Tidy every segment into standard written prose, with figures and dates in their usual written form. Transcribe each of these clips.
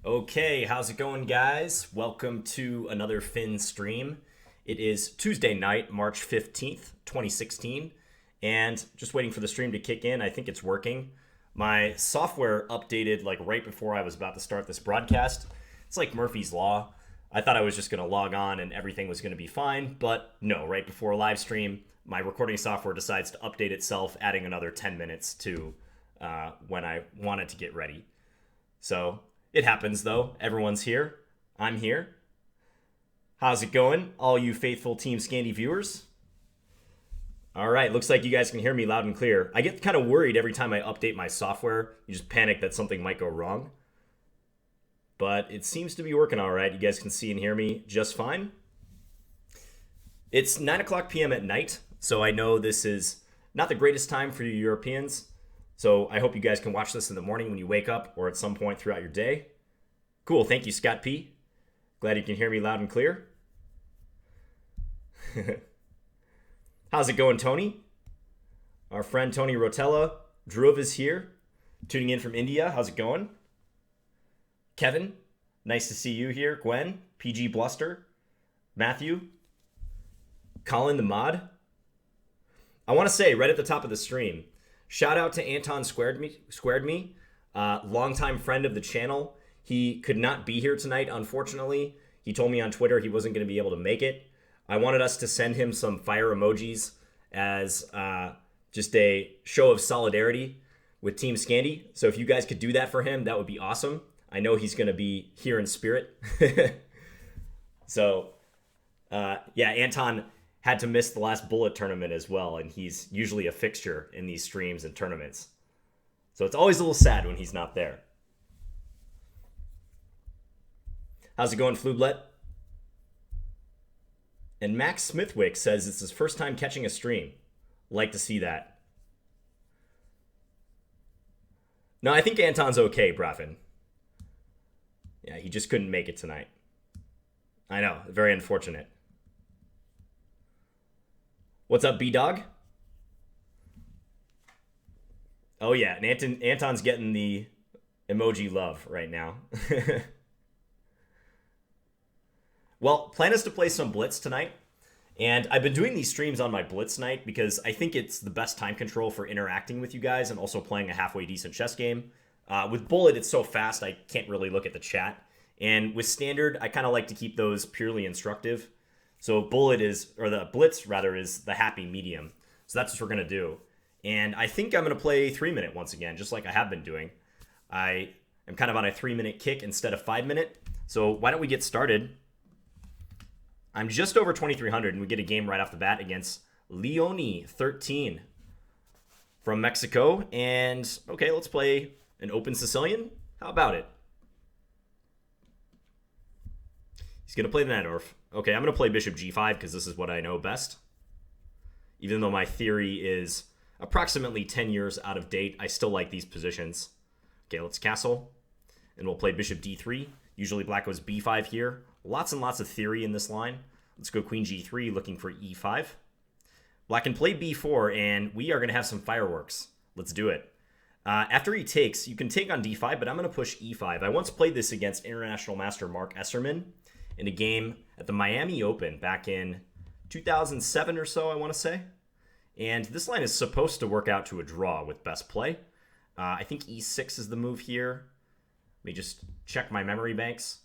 Okay, how's it going, guys? Welcome to another Finn stream. It is Tuesday night, March 15th, 2016, and just waiting for the stream to kick in. I think it's working. My software updated like right before I was about to start this broadcast. It's like Murphy's Law. I thought I was just going to log on and everything was going to be fine, but no, right before a live stream, my recording software decides to update itself, adding another 10 minutes to when I wanted to get ready. So it happens, though. Everyone's here. I'm here. How's it going, all you faithful Team Scandy viewers? All right, looks like you guys can hear me loud and clear. I get kind of worried every time I update my software. You just panic that something might go wrong. But it seems to be working all right. You guys can see and hear me just fine. It's 9 o'clock p.m. at night, so I know this is not the greatest time for you Europeans. So I hope you guys can watch this in the morning when you wake up or at some point throughout your day. Cool. Thank you, Scott P. Glad you can hear me loud and clear. How's it going, Tony? Our friend Tony Rotella. Dhruv is here, tuning in from India. How's it going? Kevin, nice to see you here. Gwen, PG Bluster, Matthew, Colin the Mod. I want to say right at the top of the stream, shout out to Anton Squared Me, longtime friend of the channel. He could not be here tonight, unfortunately. He told me on Twitter he wasn't going to be able to make it. I wanted us to send him some fire emojis as just a show of solidarity with Team Scandy. So if you guys could do that for him, that would be awesome. I know he's going to be here in spirit. So, yeah, Anton had to miss the last bullet tournament as well, and he's usually a fixture in these streams and tournaments. So it's always a little sad when he's not there. How's it going, Flublet? And Max Smithwick says it's his first time catching a stream. Like to see that. No, I think Anton's okay, Brafin. Yeah, he just couldn't make it tonight. I know, very unfortunate. What's up, B-Dog? Oh, yeah, and Anton's getting the emoji love right now. Well, plan is to play some Blitz tonight. And I've been doing these streams on my Blitz night because I think it's the best time control for interacting with you guys and also playing a halfway decent chess game. With Bullet, it's so fast I can't really look at the chat. And with Standard, I kind of like to keep those purely instructive. So the Blitz rather, is the happy medium. So that's what we're going to do. And I think I'm going to play 3-minute once again, just like I have been doing. I am kind of on a 3-minute kick instead of 5-minute. So why don't we get started? I'm just over 2,300, and we get a game right off the bat against Leone13 from Mexico. And, okay, let's play an open Sicilian. How about it? He's going to play the Najdorf. Okay, I'm going to play Bishop G5 because this is what I know best. Even though my theory is approximately 10 years out of date, I still like these positions. Okay, let's castle. And we'll play Bishop D3. Usually black goes B5 here. Lots and lots of theory in this line. Let's go Queen G3 looking for E5. Black can play B4, and we are going to have some fireworks. Let's do it. After he takes, you can take on D5, but I'm going to push E5. I once played this against International Master Mark Esserman in a game at the Miami Open back in 2007 or so, I want to say. And this line is supposed to work out to a draw with best play. I think E6 is the move here. Let me just check my memory banks.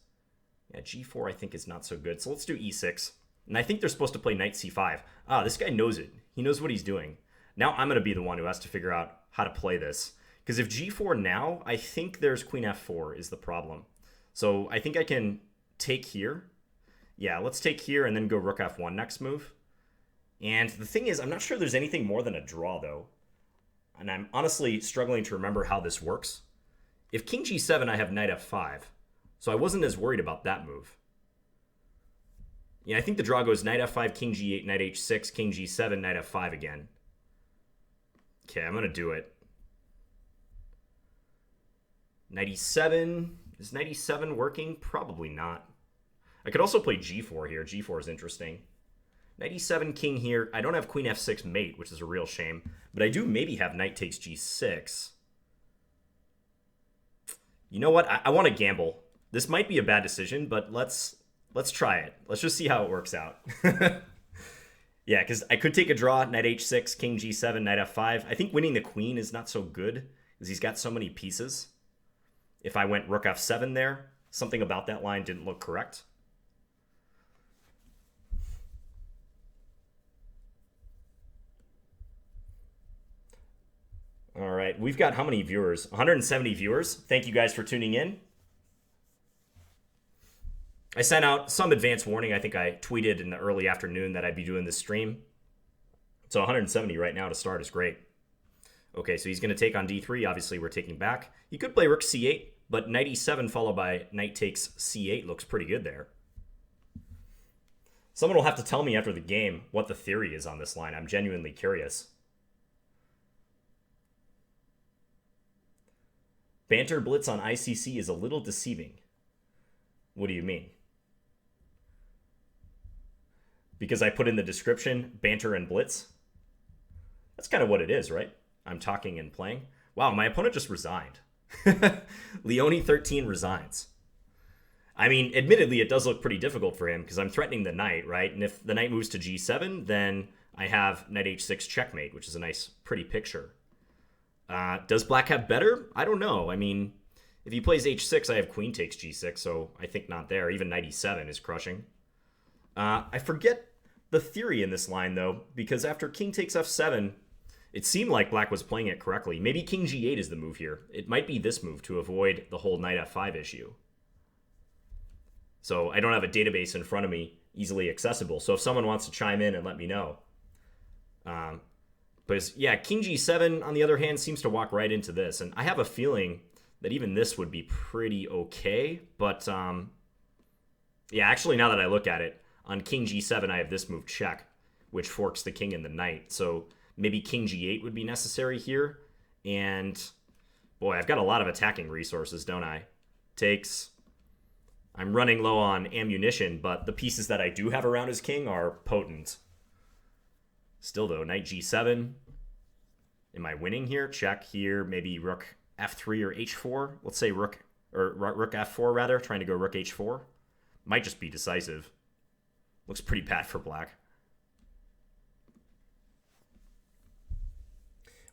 Yeah, G4 I think is not so good. So let's do E6. And I think they're supposed to play Knight C5. Ah, this guy knows it. He knows what he's doing. Now I'm going to be the one who has to figure out how to play this. Because if G4 now, I think there's Queen F4 is the problem. So I think I can take here. Yeah, let's take here and then go Rook F1 next move. And the thing is, I'm not sure there's anything more than a draw, though. And I'm honestly struggling to remember how this works. If King G7, I have Knight F5. So I wasn't as worried about that move. Yeah, I think the draw goes Knight F5, King G8, Knight H6, King G7, Knight F5 again. Okay, I'm going to do it. Knight E7. Is Knight E7 working? Probably not. I could also play G4 here. G4 is interesting. Knight E7, King here. I don't have Queen F6 mate, which is a real shame. But I do maybe have Knight takes G6. You know what? I want to gamble. This might be a bad decision, but let's try it. Let's just see how it works out. Yeah, because I could take a draw, knight h6, king g7, knight f5. I think winning the queen is not so good because he's got so many pieces. If I went rook f7 there, something about that line didn't look correct. All right, we've got how many viewers? 170 viewers. Thank you guys for tuning in. I sent out some advance warning. I think I tweeted in the early afternoon that I'd be doing this stream. So 170 right now to start is great. Okay, so he's going to take on d3. Obviously, we're taking back. He could play rook c8, but knight e7 followed by knight takes c8 looks pretty good there. Someone will have to tell me after the game what the theory is on this line. I'm genuinely curious. Banter Blitz on ICC is a little deceiving. What do you mean? Because I put in the description, banter and blitz. That's kind of what it is, right? I'm talking and playing. Wow, my opponent just resigned. Leone13 resigns. I mean, admittedly, it does look pretty difficult for him because I'm threatening the knight, right? And if the knight moves to g7, then I have knight h6 checkmate, which is a nice, pretty picture. Does black have better? I don't know. I mean, if he plays h6, I have queen takes g6, so I think not there. Even knight e7 is crushing. I forget the theory in this line, though, because after king takes f7, it seemed like black was playing it correctly. Maybe king g8 is the move here. It might be this move to avoid the whole knight f5 issue. So I don't have a database in front of me easily accessible. So if someone wants to chime in and let me know. But yeah, king g7, on the other hand, seems to walk right into this. And I have a feeling that even this would be pretty okay. But yeah, actually, now that I look at it, on king g7, I have this move check, which forks the king and the knight. So maybe king g8 would be necessary here. And boy, I've got a lot of attacking resources, don't I? Takes. I'm running low on ammunition, but the pieces that I do have around his king are potent. Still, though, knight g7. Am I winning here? Check here. Maybe rook f3 or h4. Let's say rook f4, rather. Trying to go rook h4. Might just be decisive. Looks pretty bad for black.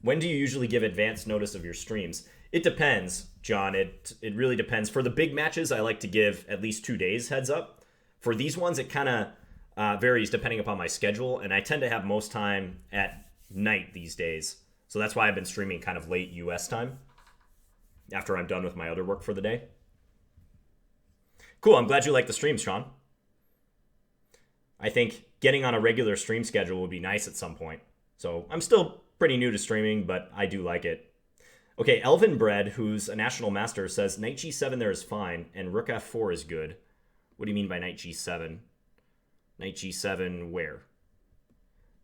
When do you usually give advance notice of your streams? It depends, John. It really depends. For the big matches, I like to give at least 2 days heads up. For these ones, it kind of varies depending upon my schedule, and I tend to have most time at night these days. So that's why I've been streaming kind of late US time after I'm done with my other work for the day. Cool, I'm glad you like the stream, Sean. I think getting on a regular stream schedule would be nice at some point. So I'm still pretty new to streaming, but I do like it. Okay, Elvin Bread, who's a national master, says knight g7 there is fine, and rook f4 is good. What do you mean by knight g7? Knight g7 where?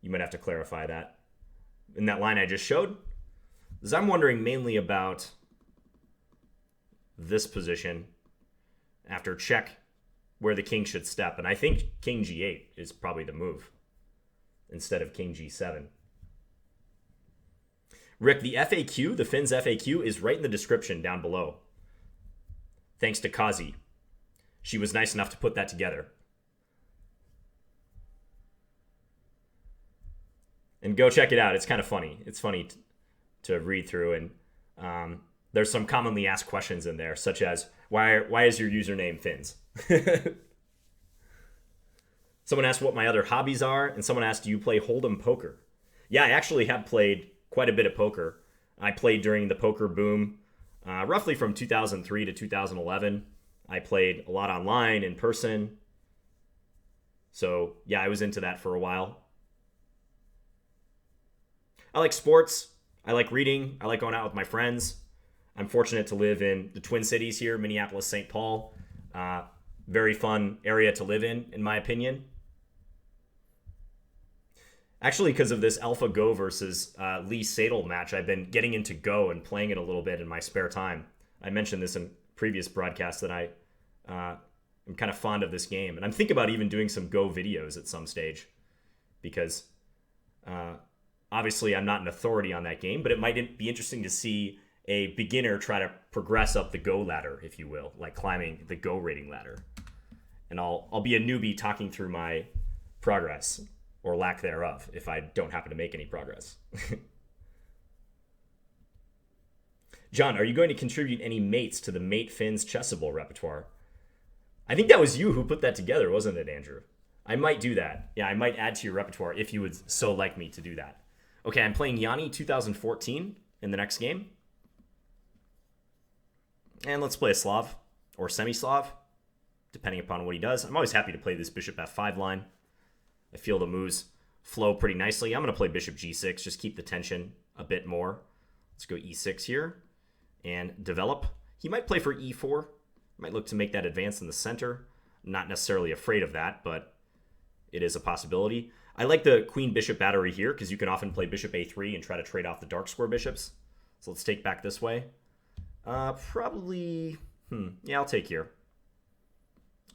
You might have to clarify that. In that line I just showed? Because I'm wondering mainly about this position after check where the king should step. And I think king g8 is probably the move instead of king g7. Rick, the FAQ, the Finns FAQ, is right in the description down below. Thanks to Kazi. She was nice enough to put that together. And go check it out. It's kind of funny. It's funny to read through. And there's some commonly asked questions in there, such as, why is your username Finns? Someone asked what my other hobbies are, and someone asked, do you play Hold'em poker? Yeah, I actually have played quite a bit of poker. I played during the poker boom, roughly from 2003 to 2011. I played a lot online, in person. So yeah, I was into that for a while. I like sports. I like reading. I like going out with my friends. I'm fortunate to live in the Twin Cities here, Minneapolis, St. Paul. Very fun area to live in my opinion. Actually, because of this AlphaGo versus Lee Sedol match, I've been getting into Go and playing it a little bit in my spare time. I mentioned this in previous broadcasts that I'm kind of fond of this game. And I'm thinking about even doing some Go videos at some stage because obviously I'm not an authority on that game, but it might be interesting to see a beginner try to progress up the Go ladder, if you will, like climbing the Go rating ladder. And I'll be a newbie talking through my progress, or lack thereof, if I don't happen to make any progress. John, are you going to contribute any mates to the Mate Fins Chessable repertoire? I think that was you who put that together, wasn't it, Andrew? I might do that. Yeah, I might add to your repertoire if you would so like me to do that. Okay, I'm playing Yanni 2014 in the next game. And let's play a Slav, or semi-Slav, depending upon what he does. I'm always happy to play this bishop f5 line. I feel the moves flow pretty nicely. I'm going to play bishop g6, just keep the tension a bit more. Let's go e6 here and develop. He might play for e4. Might look to make that advance in the center. Not necessarily afraid of that, but it is a possibility. I like the queen-bishop battery here because you can often play bishop a3 and try to trade off the dark square bishops. So let's take back this way. Probably, yeah, I'll take here.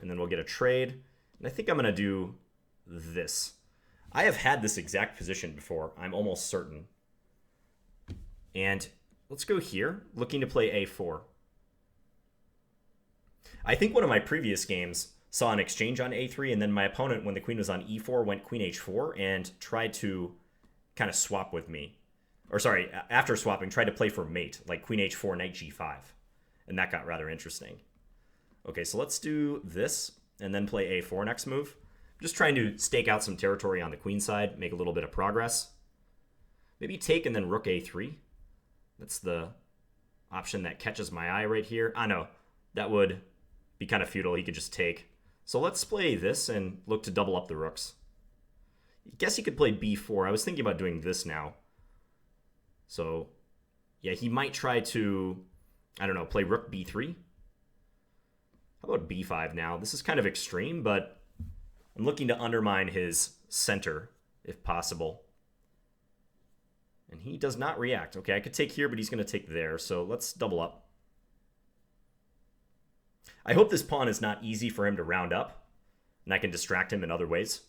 And then we'll get a trade. And I think I'm going to do this. I have had this exact position before, I'm almost certain. And let's go here, looking to play a4. I think one of my previous games saw an exchange on a3, and then my opponent, when the queen was on e4, went queen h4 and tried to kind of swap with me. Or sorry, after swapping, tried to play for mate, like queen h4, knight g5. And that got rather interesting. Okay, so let's do this, and then play a4 next move. Just trying to stake out some territory on the queen side, make a little bit of progress. Maybe take and then rook a3. That's the option that catches my eye right here. I know, that would be kind of futile. He could just take. So let's play this and look to double up the rooks. I guess he could play b4. I was thinking about doing this now. So, yeah, he might try to, I don't know, play rook b3. How about b5 now? This is kind of extreme, but I'm looking to undermine his center, if possible. And he does not react. Okay, I could take here, but he's going to take there. So let's double up. I hope this pawn is not easy for him to round up, and I can distract him in other ways.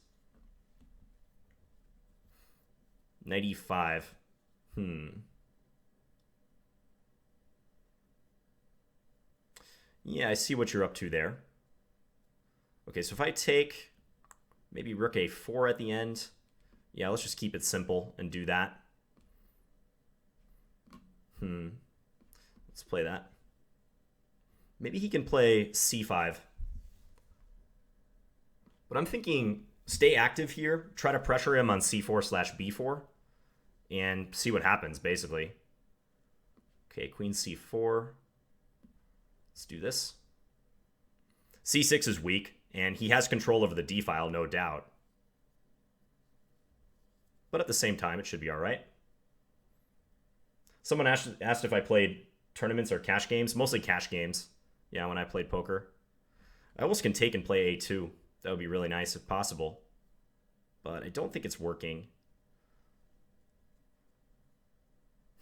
Knight e5. Yeah, I see what you're up to there. Okay, so if I take maybe rook a4 at the end, yeah, let's just keep it simple and do that. Let's play that. Maybe he can play c5. But I'm thinking stay active here, try to pressure him on c4/b4, and see what happens, basically. Okay, queen c4. Let's do this. c6 is weak, and he has control over the d file, no doubt. But at the same time, it should be all right. Someone asked if I played tournaments or cash games. Mostly cash games. Yeah, when I played poker. I almost can take and play a2. That would be really nice if possible. But I don't think it's working.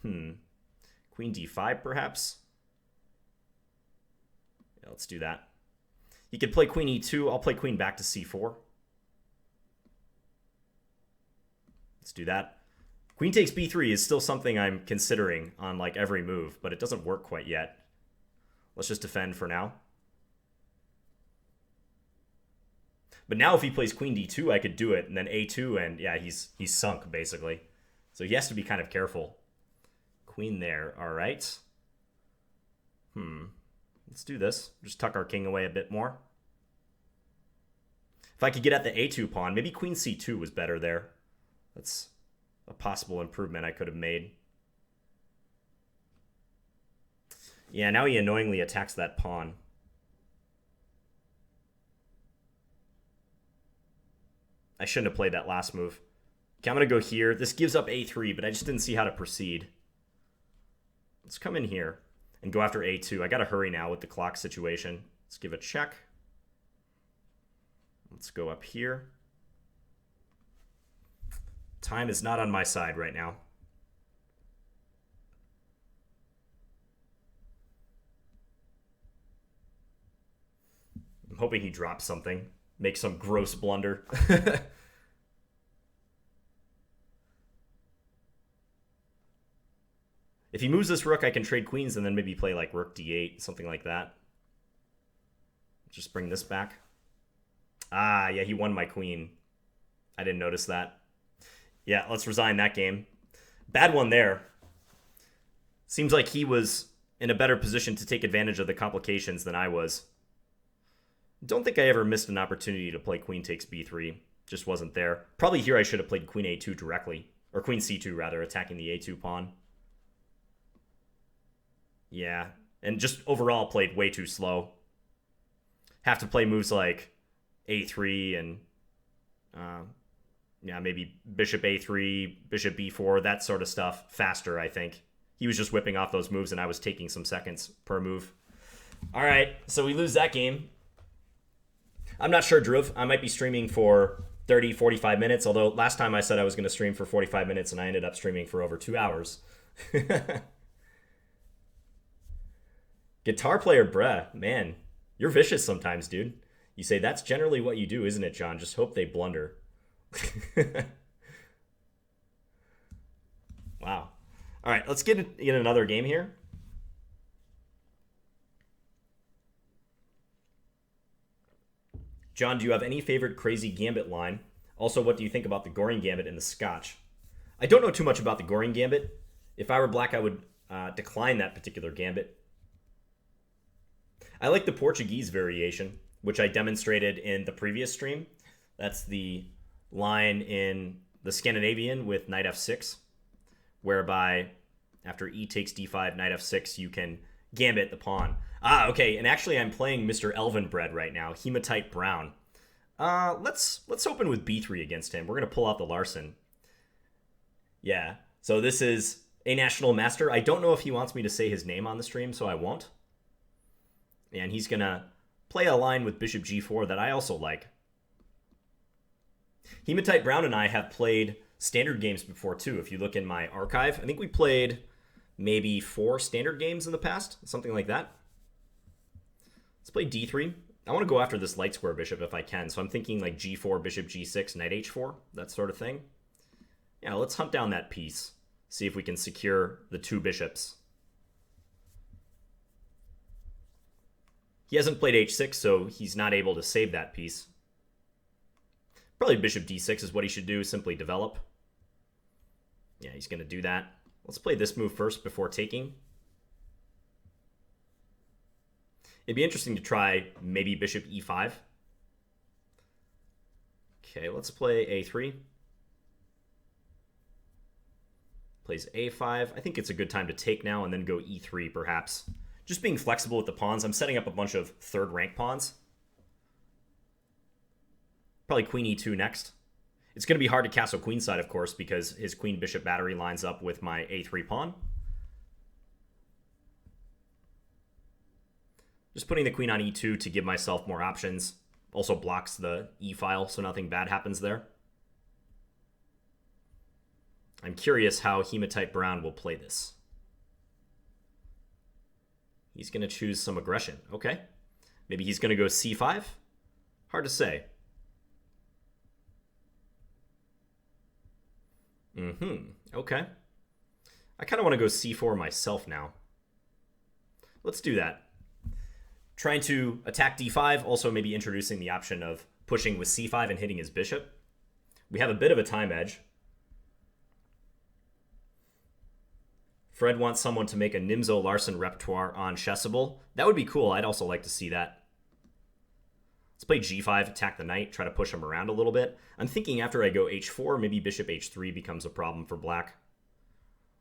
Queen d5, perhaps? Yeah, let's do that. He could play queen e2. I'll play queen back to c4. Let's do that. Queen takes b3 is still something I'm considering on like every move, but it doesn't work quite yet. Let's just defend for now. But now if he plays queen d2, I could do it, and then a2, and yeah, he's sunk, basically. So he has to be kind of careful. Queen there, all right. Let's do this. Just tuck our king away a bit more. If I could get at the a2 pawn, maybe queen c2 was better there. That's a possible improvement I could have made. Yeah, now he annoyingly attacks that pawn. I shouldn't have played that last move. Okay, I'm going to go here. This gives up a3, but I just didn't see how to proceed. Let's come in here and go after a2. I got to hurry now with the clock situation. Let's give a check. Let's go up here. Time is not on my side right now. I'm hoping he drops something. Make some gross blunder. If he moves this rook, I can trade queens and then maybe play like rook d8, something like that. Just bring this back. Ah, yeah, he won my queen. I didn't notice that. Yeah, let's resign that game. Bad one there. Seems like he was in a better position to take advantage of the complications than I was. Don't think I ever missed an opportunity to play queen takes b3. Just wasn't there. Probably here I should have played queen a2 directly. Or queen c2, rather, attacking the a2 pawn. Yeah, and just overall played way too slow. Have to play moves like a3 and... yeah, maybe bishop a3, bishop b4, that sort of stuff faster, I think. He was just whipping off those moves, and I was taking some seconds per move. All right, so we lose that game. I'm not sure, Dhruv. I might be streaming for 30, 45 minutes, although last time I said I was going to stream for 45 minutes, and I ended up streaming for over 2 hours. Guitar player, bruh. Man, you're vicious sometimes, dude. You say, that's generally what you do, isn't it, John? Just hope they blunder. Wow. All right, let's get in another game here. John, do you have any favorite crazy gambit line? Also, what do you think about the Goring gambit and the Scotch? I don't know too much about the Goring gambit. If I were black, I would decline that particular gambit. I like the Portuguese variation, which I demonstrated in the previous stream. That's the line in the Scandinavian with knight f6, whereby after e takes d5, knight f6, you can gambit the pawn. Ah, okay, and actually I'm playing Mr. Elvenbread right now, Hematite Brown. Let's open with b3 against him. We're going to pull out the Larsen. Yeah, so this is a national master. I don't know if he wants me to say his name on the stream, so I won't. And he's going to play a line with bishop g4 that I also like. Hematite Brown and I have played standard games before, too. If you look in my archive, I think we played maybe 4 standard games in the past, something like that. Let's play d3. I want to go after this light square bishop if I can, so I'm thinking like g4, bishop g6, knight h4, that sort of thing. Yeah, let's hunt down that piece, see if we can secure the 2 bishops. He hasn't played h6, so he's not able to save that piece. Probably bishop d6 is what he should do, simply develop. Yeah, he's going to do that. Let's play this move first before taking. It'd be interesting to try maybe bishop e5. Okay, let's play a3. Plays a5. I think it's a good time to take now and then go e3 perhaps. Just being flexible with the pawns. I'm setting up a bunch of third rank pawns. Probably queen e2 next. It's going to be hard to castle queenside, of course, because his queen bishop battery lines up with my a3 pawn. Just putting the queen on e2 to give myself more options. Also blocks the e-file, so nothing bad happens there. I'm curious how Hematite Brown will play this. He's going to choose some aggression. Okay. Maybe he's going to go c5. Hard to say. Okay. I kind of want to go c4 myself now. Let's do that. Trying to attack d5, also maybe introducing the option of pushing with c5 and hitting his bishop. We have a bit of a time edge. Fred wants someone to make a Nimzo Larsen repertoire on Chessable. That would be cool. I'd also like to see that. Let's play g5, attack the knight, try to push him around a little bit. I'm thinking after I go h4, maybe bishop h3 becomes a problem for black.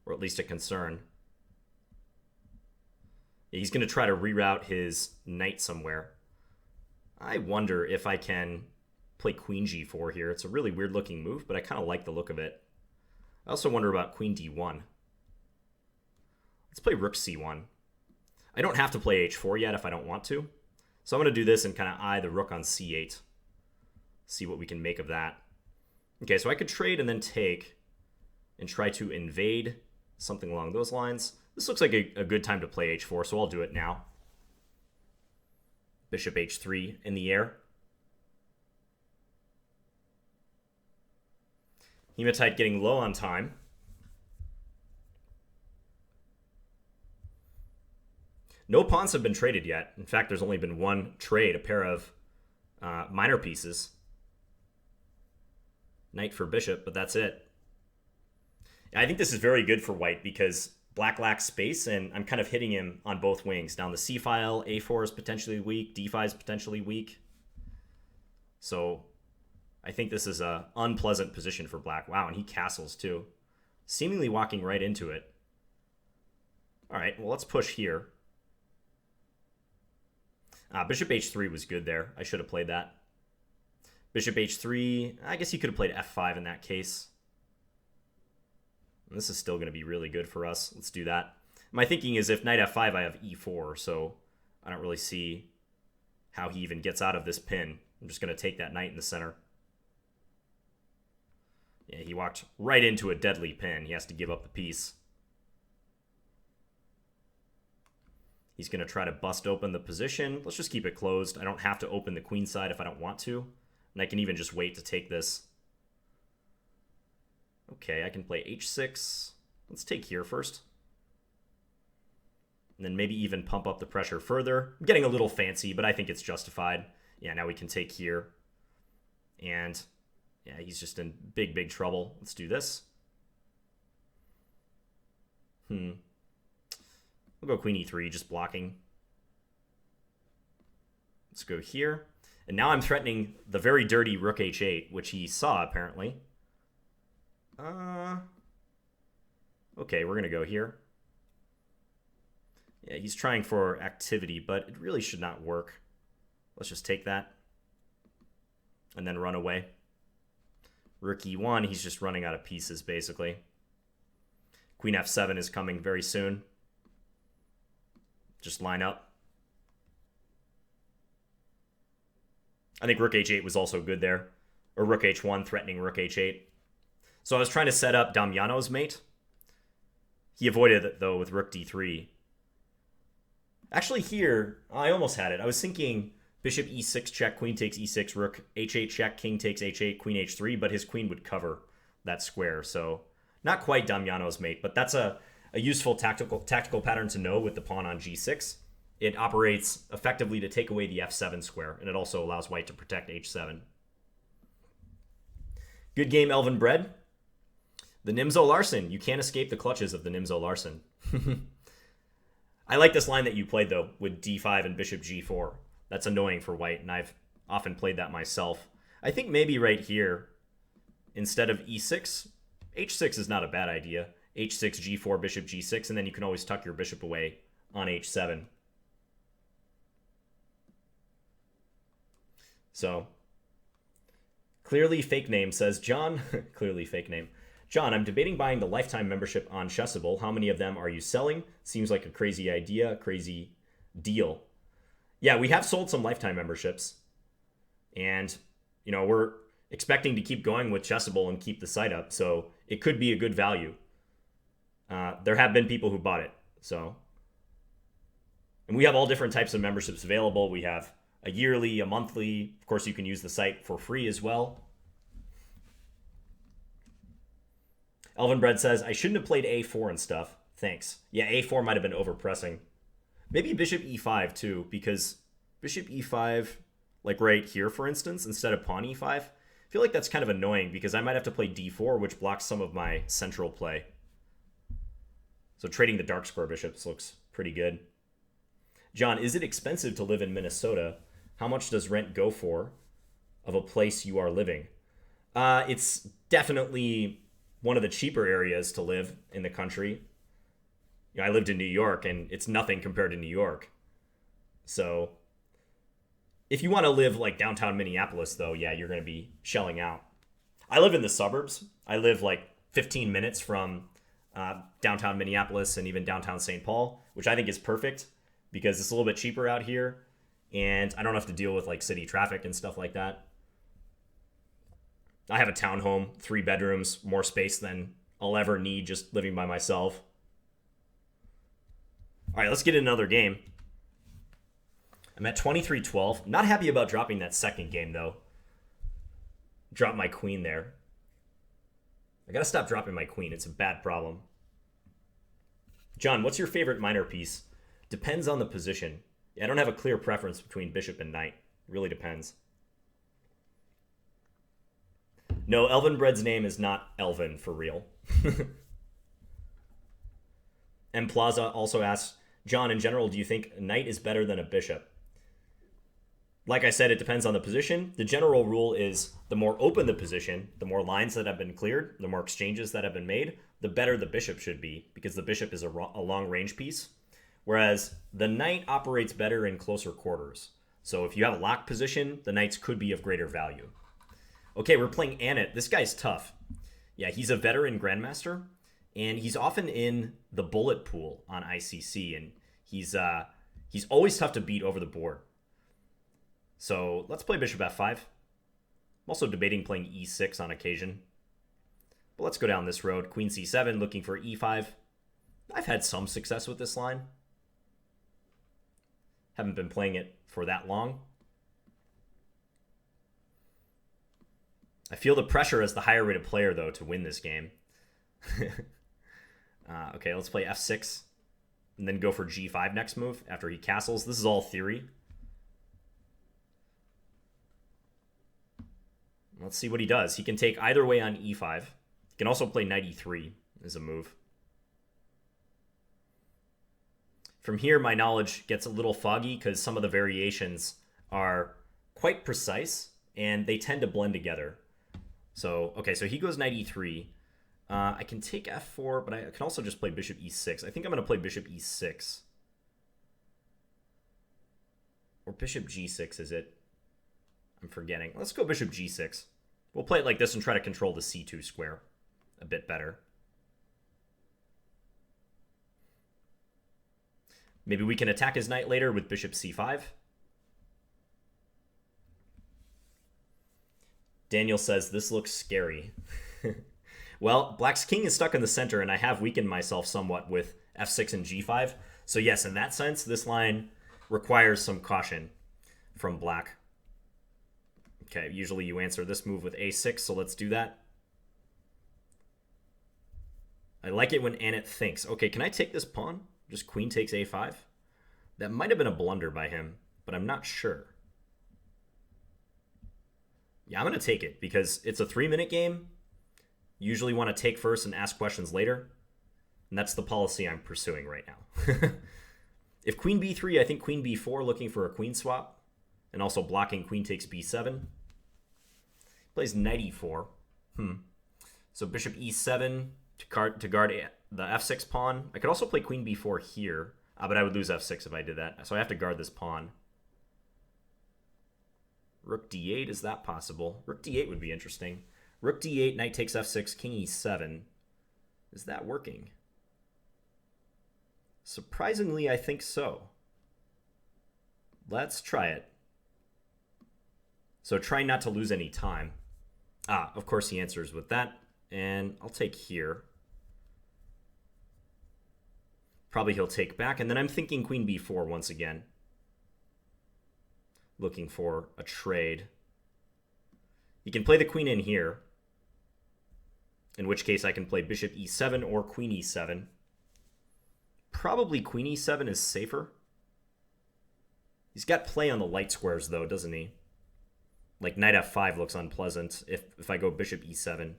Or at least a concern. He's going to try to reroute his knight somewhere. I wonder if I can play queen g4 here. It's a really weird looking move, but I kind of like the look of it. I also wonder about queen d1. Let's play rook c1. I don't have to play h4 yet if I don't want to. So I'm going to do this and kind of eye the rook on c8. See what we can make of that. Okay, so I could trade and then take and try to invade, something along those lines. This looks like a good time to play h4, so I'll do it now. Bishop h3 in the air. Hematite getting low on time. No pawns have been traded yet. In fact, there's only been one trade, a pair of minor pieces. Knight for bishop, but that's it. I think this is very good for white because black lacks space, and I'm kind of hitting him on both wings. Down the c file, a4 is potentially weak, d5 is potentially weak. So I think this is an unpleasant position for black. Wow, and he castles too. Seemingly walking right into it. All right, well, let's push here. Bishop h3 was good there. I should have played that. Bishop h3, I guess you could have played f5 in that case. And this is still going to be really good for us. Let's do that. My thinking is if knight f5, I have e4, so I don't really see how he even gets out of this pin. I'm just going to take that knight in the center. Yeah, he walked right into a deadly pin. He has to give up the piece. He's going to try to bust open the position. Let's just keep it closed. I don't have to open the queen side if I don't want to. And I can even just wait to take this. Okay, I can play h6. Let's take here first. And then maybe even pump up the pressure further. I'm getting a little fancy, but I think it's justified. Yeah, now we can take here. And yeah, he's just in big, big trouble. Let's do this. We'll go queen e3, just blocking. Let's go here. And now I'm threatening the very dirty rook h8, which he saw, apparently. Okay, we're going to go here. Yeah, he's trying for activity, but it really should not work. Let's just take that. And then run away. Rook e1, he's just running out of pieces, basically. Queen f7 is coming very soon. Just line up. I think rook h8 was also good there. Or rook h1 threatening rook h8. So I was trying to set up Damiano's mate. He avoided it, though, with rook d3. Actually, here, I almost had it. I was thinking bishop e6 check, queen takes e6, rook h8 check, king takes h8, queen h3, but his queen would cover that square. So not quite Damiano's mate, but that's a useful tactical pattern to know with the pawn on g6. It operates effectively to take away the f7 square, and it also allows white to protect h7. Good game, Elvin Bread. The Nimzo Larsen. You can't escape the clutches of the Nimzo Larsen. I like this line that you played, though, with d5 and bishop g4. That's annoying for white, and I've often played that myself. I think maybe right here, instead of e6, h6 is not a bad idea. h6, g4, bishop g6, and then you can always tuck your bishop away on h7. So, clearly fake name says, John, clearly fake name. John, I'm debating buying the lifetime membership on Chessable. How many of them are you selling? Seems like a crazy idea, crazy deal. Yeah, we have sold some lifetime memberships. And, you know, we're expecting to keep going with Chessable and keep the site up. So it could be a good value. There have been people who bought it. So, and we have all different types of memberships available. We have a yearly, a monthly. Of course, you can use the site for free as well. Elvin Bread says, I shouldn't have played a4 and stuff. Thanks. Yeah, a4 might have been overpressing. Maybe bishop e5 too, because bishop e5, like right here, for instance, instead of pawn e5, I feel like that's kind of annoying because I might have to play d4, which blocks some of my central play. So trading the dark square bishops looks pretty good. John, is it expensive to live in Minnesota? How much does rent go for of a place you are living? It's definitely one of the cheaper areas to live in the country. You know, I lived in New York, and it's nothing compared to New York. So if you want to live like downtown Minneapolis, though, yeah, you're going to be shelling out. I live in the suburbs. I live like 15 minutes from downtown Minneapolis and even downtown St. Paul, which I think is perfect because it's a little bit cheaper out here, and I don't have to deal with like city traffic and stuff like that. I have a townhome, 3 bedrooms, more space than I'll ever need just living by myself. All right, let's get another game. I'm at 23-12. Not happy about dropping that second game, though. Drop my queen there. I gotta stop dropping my queen. It's a bad problem. John, what's your favorite minor piece? Depends on the position. I don't have a clear preference between bishop and knight. It really depends. No, Elvenbread's name is not Elvin for real. M Plaza also asks, John, in general, do you think knight is better than a bishop? Like I said, it depends on the position. The general rule is the more open the position, the more lines that have been cleared, the more exchanges that have been made, the better the bishop should be, because the bishop is a long range piece. Whereas the knight operates better in closer quarters. So if you have a locked position, the knights could be of greater value. Okay, we're playing Annette. This guy's tough. Yeah, he's a veteran grandmaster, and he's often in the bullet pool on ICC, and he's always tough to beat over the board. So let's play bishop f5. I'm also debating playing e6 on occasion. But let's go down this road. Queen c7, looking for e5. I've had some success with this line. Haven't been playing it for that long. I feel the pressure as the higher rated player, though, to win this game. Okay, let's play f6. And then go for g5 next move after he castles. This is all theory. Let's see what he does. He can take either way on e5. He can also play knight e3 as a move. From here, my knowledge gets a little foggy because some of the variations are quite precise and they tend to blend together. So, okay, so he goes knight e3. I can take f4, but I can also just play bishop e6. I think I'm going to play bishop e6. Or bishop g6, is it? I'm forgetting. Let's go bishop g6. We'll play it like this and try to control the c2 square a bit better. Maybe we can attack his knight later with bishop c5. Daniel says, this looks scary. Well, black's king is stuck in the center, and I have weakened myself somewhat with f6 and g5. So yes, in that sense, this line requires some caution from black. Okay, usually you answer this move with a6, so let's do that. I like it when Annette thinks. Okay, can I take this pawn? Just queen takes a5? That might have been a blunder by him, but I'm not sure. Yeah, I'm going to take it because it's a 3-minute game. You usually want to take first and ask questions later. And that's the policy I'm pursuing right now. If queen b3, I think queen b4 looking for a queen swap. And also blocking queen takes b7. Plays knight e4. So bishop e7 to guard the f6 pawn. I could also play queen b4 here, but I would lose f6 if I did that. So I have to guard this pawn. Rook d8, is that possible? Rook d8 would be interesting. Rook d8, knight takes f6, king e7. Is that working? Surprisingly, I think so. Let's try it. So try not to lose any time. Of course he answers with that. And I'll take here. Probably he'll take back. And then I'm thinking queen b4 once again. Looking for a trade. You can play the queen in here. In which case I can play bishop e7 or queen e7. Probably queen e7 is safer. He's got play on the light squares though, doesn't he? Like knight f5 looks unpleasant if I go bishop e7.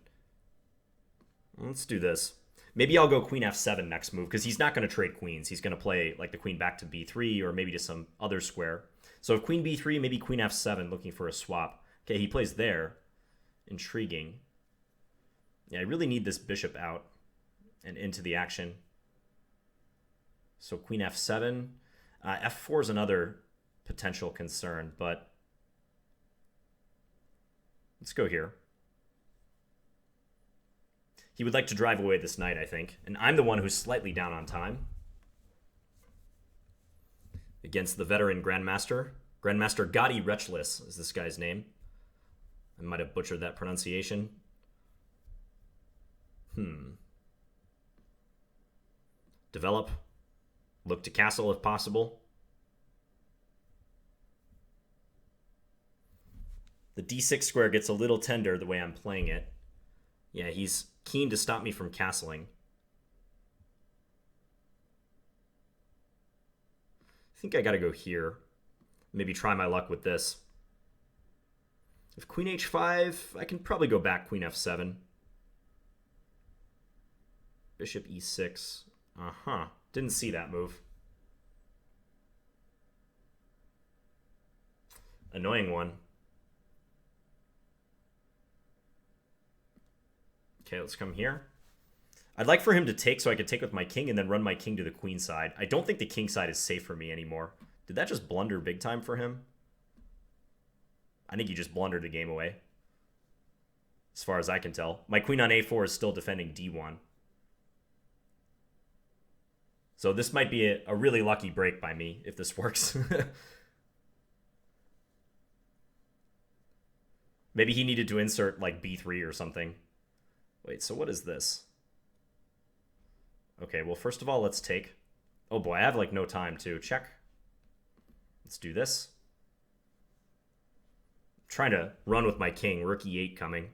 Let's do this. Maybe I'll go queen f7 next move because he's not going to trade queens. He's going to play like the queen back to b3 or maybe to some other square. So if queen b3, maybe queen f7 looking for a swap. Okay, he plays there. Intriguing. Yeah, I really need this bishop out and into the action. So queen f7. F4 is another potential concern, but let's go here. He would like to drive away this knight, I think. And I'm the one who's slightly down on time. Against the veteran Grandmaster. Grandmaster Gotti Retchless is this guy's name. I might have butchered that pronunciation. Develop. Look to castle if possible. The d6 square gets a little tender the way I'm playing it. Yeah, he's keen to stop me from castling. think I gotta go here. Maybe try my luck with this. If queen h5, I can probably go back queen f7. Bishop e6. Uh-huh. Didn't see that move. Annoying one. Okay, let's come here. I'd like for him to take so I could take with my king and then run my king to the queen side. I don't think the king side is safe for me anymore. Did that just blunder big time for him? I think he just blundered the game away. As far as I can tell. My queen on a4 is still defending d1. So this might be a really lucky break by me if this works. Maybe he needed to insert like b3 or something. Wait, so what is this? Okay, well, first of all, let's take... Oh boy, I have like no time to check. Let's do this. I'm trying to run with my king. Rook e8 coming.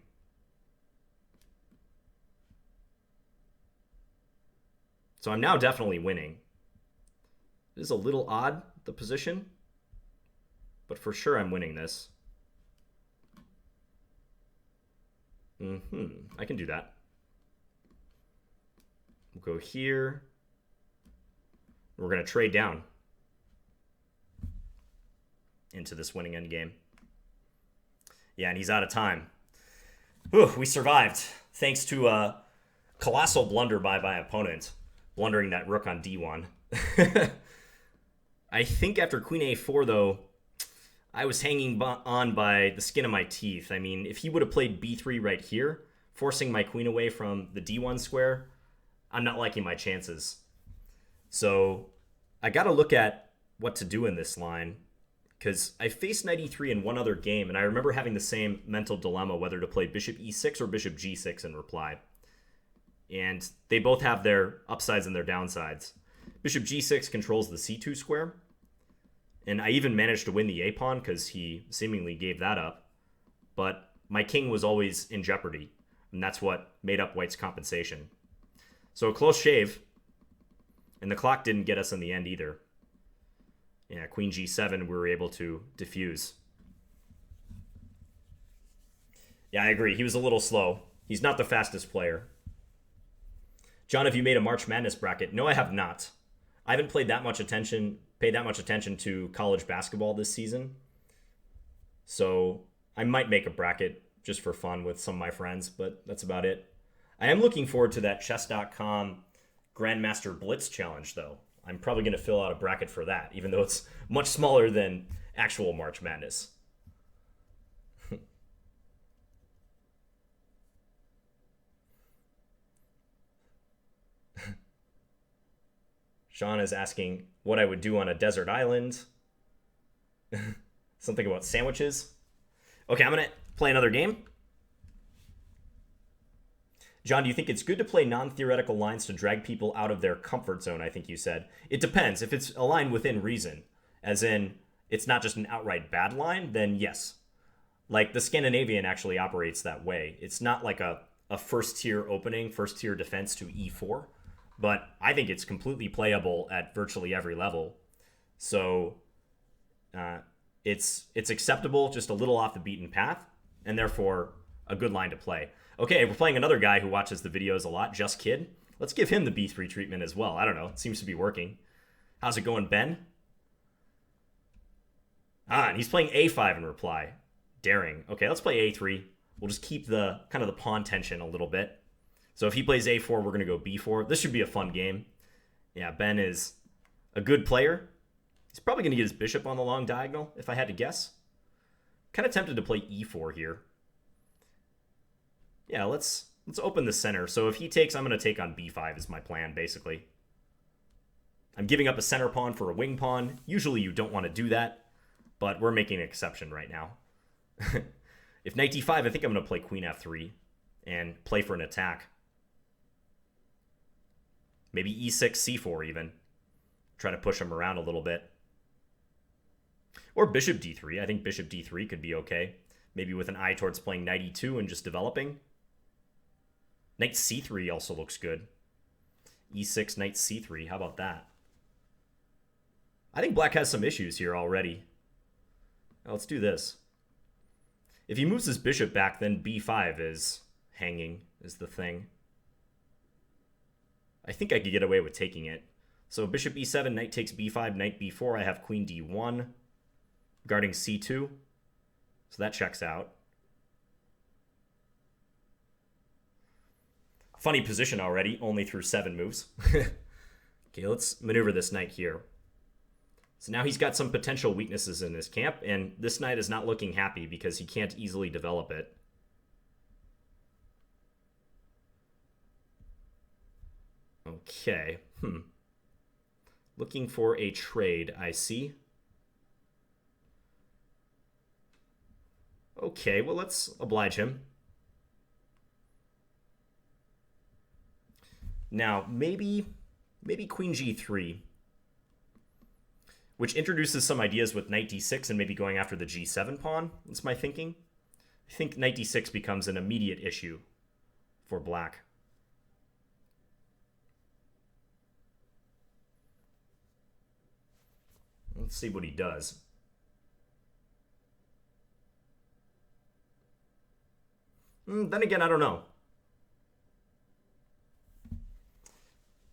So I'm now definitely winning. It is a little odd, the position. But for sure I'm winning this. I can do that. We'll go here. We're going to trade down into this winning endgame. Yeah, and he's out of time. Whew, we survived. Thanks to a colossal blunder by my opponent. Blundering that rook on d1. I think after queen a4, though, I was hanging on by the skin of my teeth. I mean, if he would have played b3 right here, forcing my queen away from the d1 square, I'm not liking my chances. So I got to look at what to do in this line, because I faced knight e3 in one other game, and I remember having the same mental dilemma whether to play bishop e6 or bishop g6 in reply. And they both have their upsides and their downsides. Bishop g6 controls the c2 square, and I even managed to win the a-pawn because he seemingly gave that up. But my king was always in jeopardy, and that's what made up white's compensation. So a close shave, and the clock didn't get us in the end either. Yeah, queen g7 we were able to diffuse. Yeah, I agree. He was a little slow. He's not the fastest player. John, have you made a March Madness bracket? No, I have not. I haven't paid that much attention to college basketball this season. So I might make a bracket just for fun with some of my friends, but that's about it. I am looking forward to that chess.com Grandmaster Blitz challenge, though. I'm probably going to fill out a bracket for that, even though it's much smaller than actual March Madness. Sean is asking what I would do on a desert island. Something about sandwiches. Okay, I'm going to play another game. John, do you think it's good to play non-theoretical lines to drag people out of their comfort zone, I think you said? It depends. If it's a line within reason, as in it's not just an outright bad line, then yes. Like the Scandinavian actually operates that way. It's not like a first-tier opening, first-tier defense to e4. But I think it's completely playable at virtually every level. So it's acceptable, just a little off the beaten path, and therefore a good line to play. Okay, we're playing another guy who watches the videos a lot, Just Kid. Let's give him the b3 treatment as well. I don't know. It seems to be working. How's it going, Ben? And he's playing a5 in reply. Daring. Okay, let's play a3. We'll just keep the kind of the pawn tension a little bit. So if he plays a4, we're going to go b4. This should be a fun game. Yeah, Ben is a good player. He's probably going to get his bishop on the long diagonal, if I had to guess. Kind of tempted to play e4 here. Yeah, let's open the center. So if he takes, I'm going to take on b5 is my plan, basically. I'm giving up a center pawn for a wing pawn. Usually you don't want to do that, but we're making an exception right now. If knight d5, I think I'm going to play queen f3 and play for an attack. Maybe e6, c4 even. Try to push him around a little bit. Or bishop d3. I think bishop d3 could be okay. Maybe with an eye towards playing knight e2 and just developing. Knight c3 also looks good. e6, knight c3. How about that? I think black has some issues here already. Now, let's do this. If he moves his bishop back, then b5 is hanging, is the thing. I think I could get away with taking it. So bishop e7, knight takes b5, knight b4. I have queen d1, guarding c2. So that checks out. Funny position already, only through 7 moves. Okay, let's maneuver this knight here. So now he's got some potential weaknesses in his camp, and this knight is not looking happy because he can't easily develop it. Okay, Looking for a trade, I see. Okay, well, let's oblige him. Now, maybe queen g3, which introduces some ideas with knight d6 and maybe going after the g7 pawn. That's my thinking. I think knight d6 becomes an immediate issue for black. Let's see what he does. Then again, I don't know.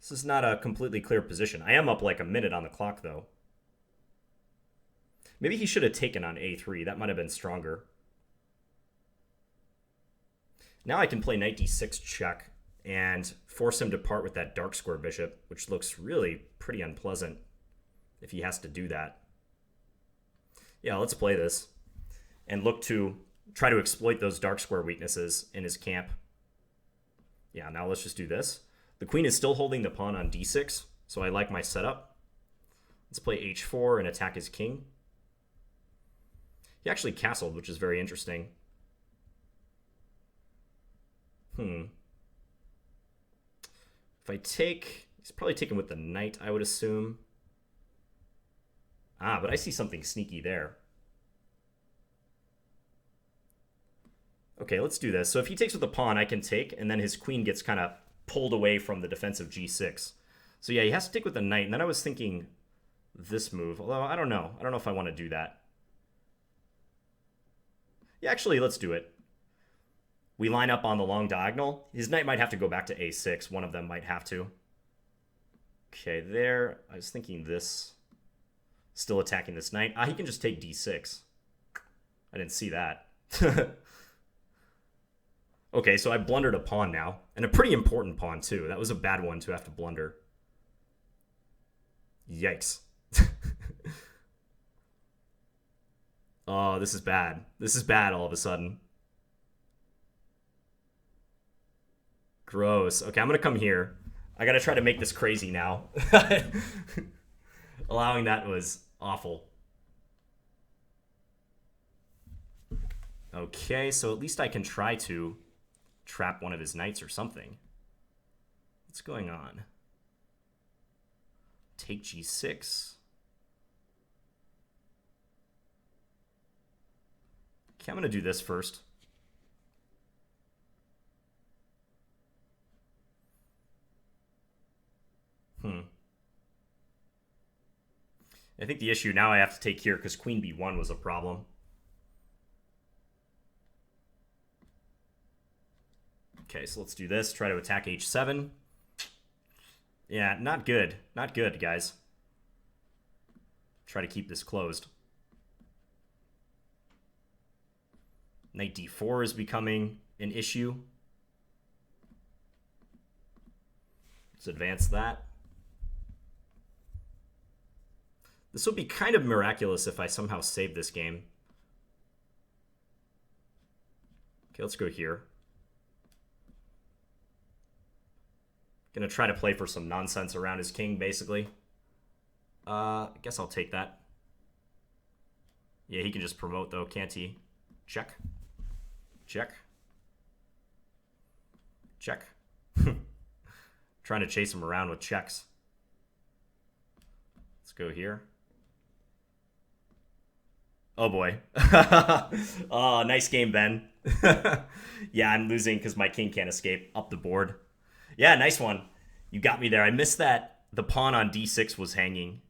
This is not a completely clear position. I am up like a minute on the clock, though. Maybe he should have taken on a3. That might have been stronger. Now I can play knight d6 check and force him to part with that dark square bishop, which looks really pretty unpleasant if he has to do that. Yeah, let's play this and look to try to exploit those dark square weaknesses in his camp. Yeah, now let's just do this. The queen is still holding the pawn on d6, so I like my setup. Let's play h4 and attack his king. He actually castled, which is very interesting. If I take... He's probably taken with the knight, I would assume. Ah, but I see something sneaky there. Okay, let's do this. So if he takes with the pawn, I can take, and then his queen gets kind of pulled away from the defensive g6. So yeah, he has to take with the knight, and then I was thinking this move, although I don't know. I don't know if I want to do that. Yeah, actually, let's do it. We line up on the long diagonal. His knight might have to go back to a6. One of them might have to. Okay, there. I was thinking this. Still attacking this knight. Ah, he can just take d6. I didn't see that. Okay, so I blundered a pawn now. And a pretty important pawn, too. That was a bad one to have to blunder. Yikes. Oh, this is bad. This is bad all of a sudden. Gross. Okay, I'm going to come here. I got to try to make this crazy now. Allowing that was awful. Okay, so at least I can try to trap one of his knights or something. What's going on? Take g6. Okay, I'm going to do this first. I think the issue now I have to take here because queen b1 was a problem. Okay, so let's do this. Try to attack h7. Yeah, not good. Not good, guys. Try to keep this closed. Knight d4 is becoming an issue. Let's advance that. This would be kind of miraculous if I somehow save this game. Okay, let's go here. Gonna try to play for some nonsense around his king, basically. I guess I'll take that. Yeah, he can just promote, though, can't he? Check. Check. Check. Trying to chase him around with checks. Let's go here. Oh, boy. Oh, nice game, Ben. Yeah, I'm losing because my king can't escape up the board. Yeah, nice one. You got me there. I missed that the pawn on d6 was hanging.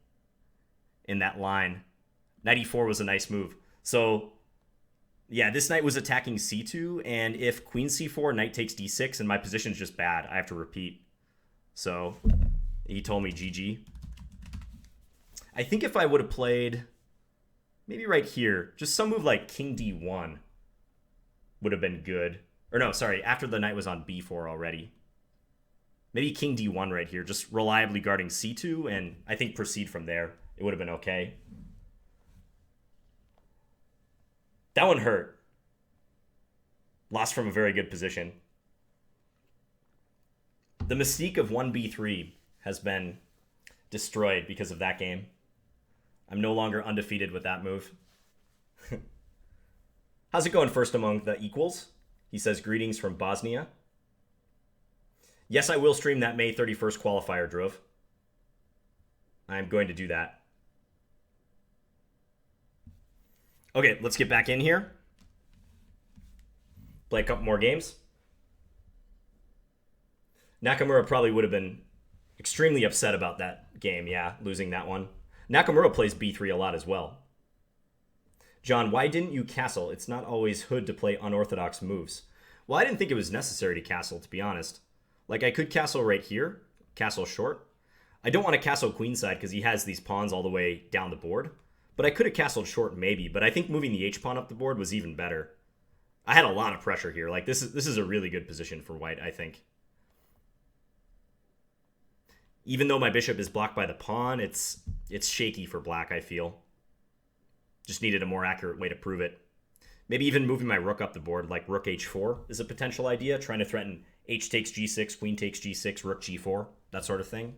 in that line. Knight e4 was a nice move. So, yeah, this knight was attacking c2, and if queen c4, knight takes d6, and my position's just bad, I have to repeat. So, he told me GG. I think if I would have played, maybe right here, just some move like king d1 would have been good. Or no, sorry, after the knight was on b4 already. Maybe king d1 right here, just reliably guarding c2, and I think proceed from there. It would have been okay. That one hurt. Lost from a very good position. The mystique of 1b3 has been destroyed because of that game. I'm no longer undefeated with that move. How's it going first among the equals? He says, greetings from Bosnia. Yes, I will stream that May 31st qualifier, Drove. I'm going to do that. Okay, let's get back in here. Play a couple more games. Nakamura probably would have been extremely upset about that game, yeah, losing that one. Nakamura plays b3 a lot as well. John, why didn't you castle? It's not always hood to play unorthodox moves. Well, I didn't think it was necessary to castle, to be honest. Like, I could castle right here, castle short. I don't want to castle queenside because he has these pawns all the way down the board. But I could have castled short maybe, but I think moving the h-pawn up the board was even better. I had a lot of pressure here. Like, this is a really good position for white, I think. Even though my bishop is blocked by the pawn, it's shaky for black, I feel. Just needed a more accurate way to prove it. Maybe even moving my rook up the board, like rook h4 is a potential idea. Trying to threaten h takes g6, queen takes g6, rook g4, that sort of thing.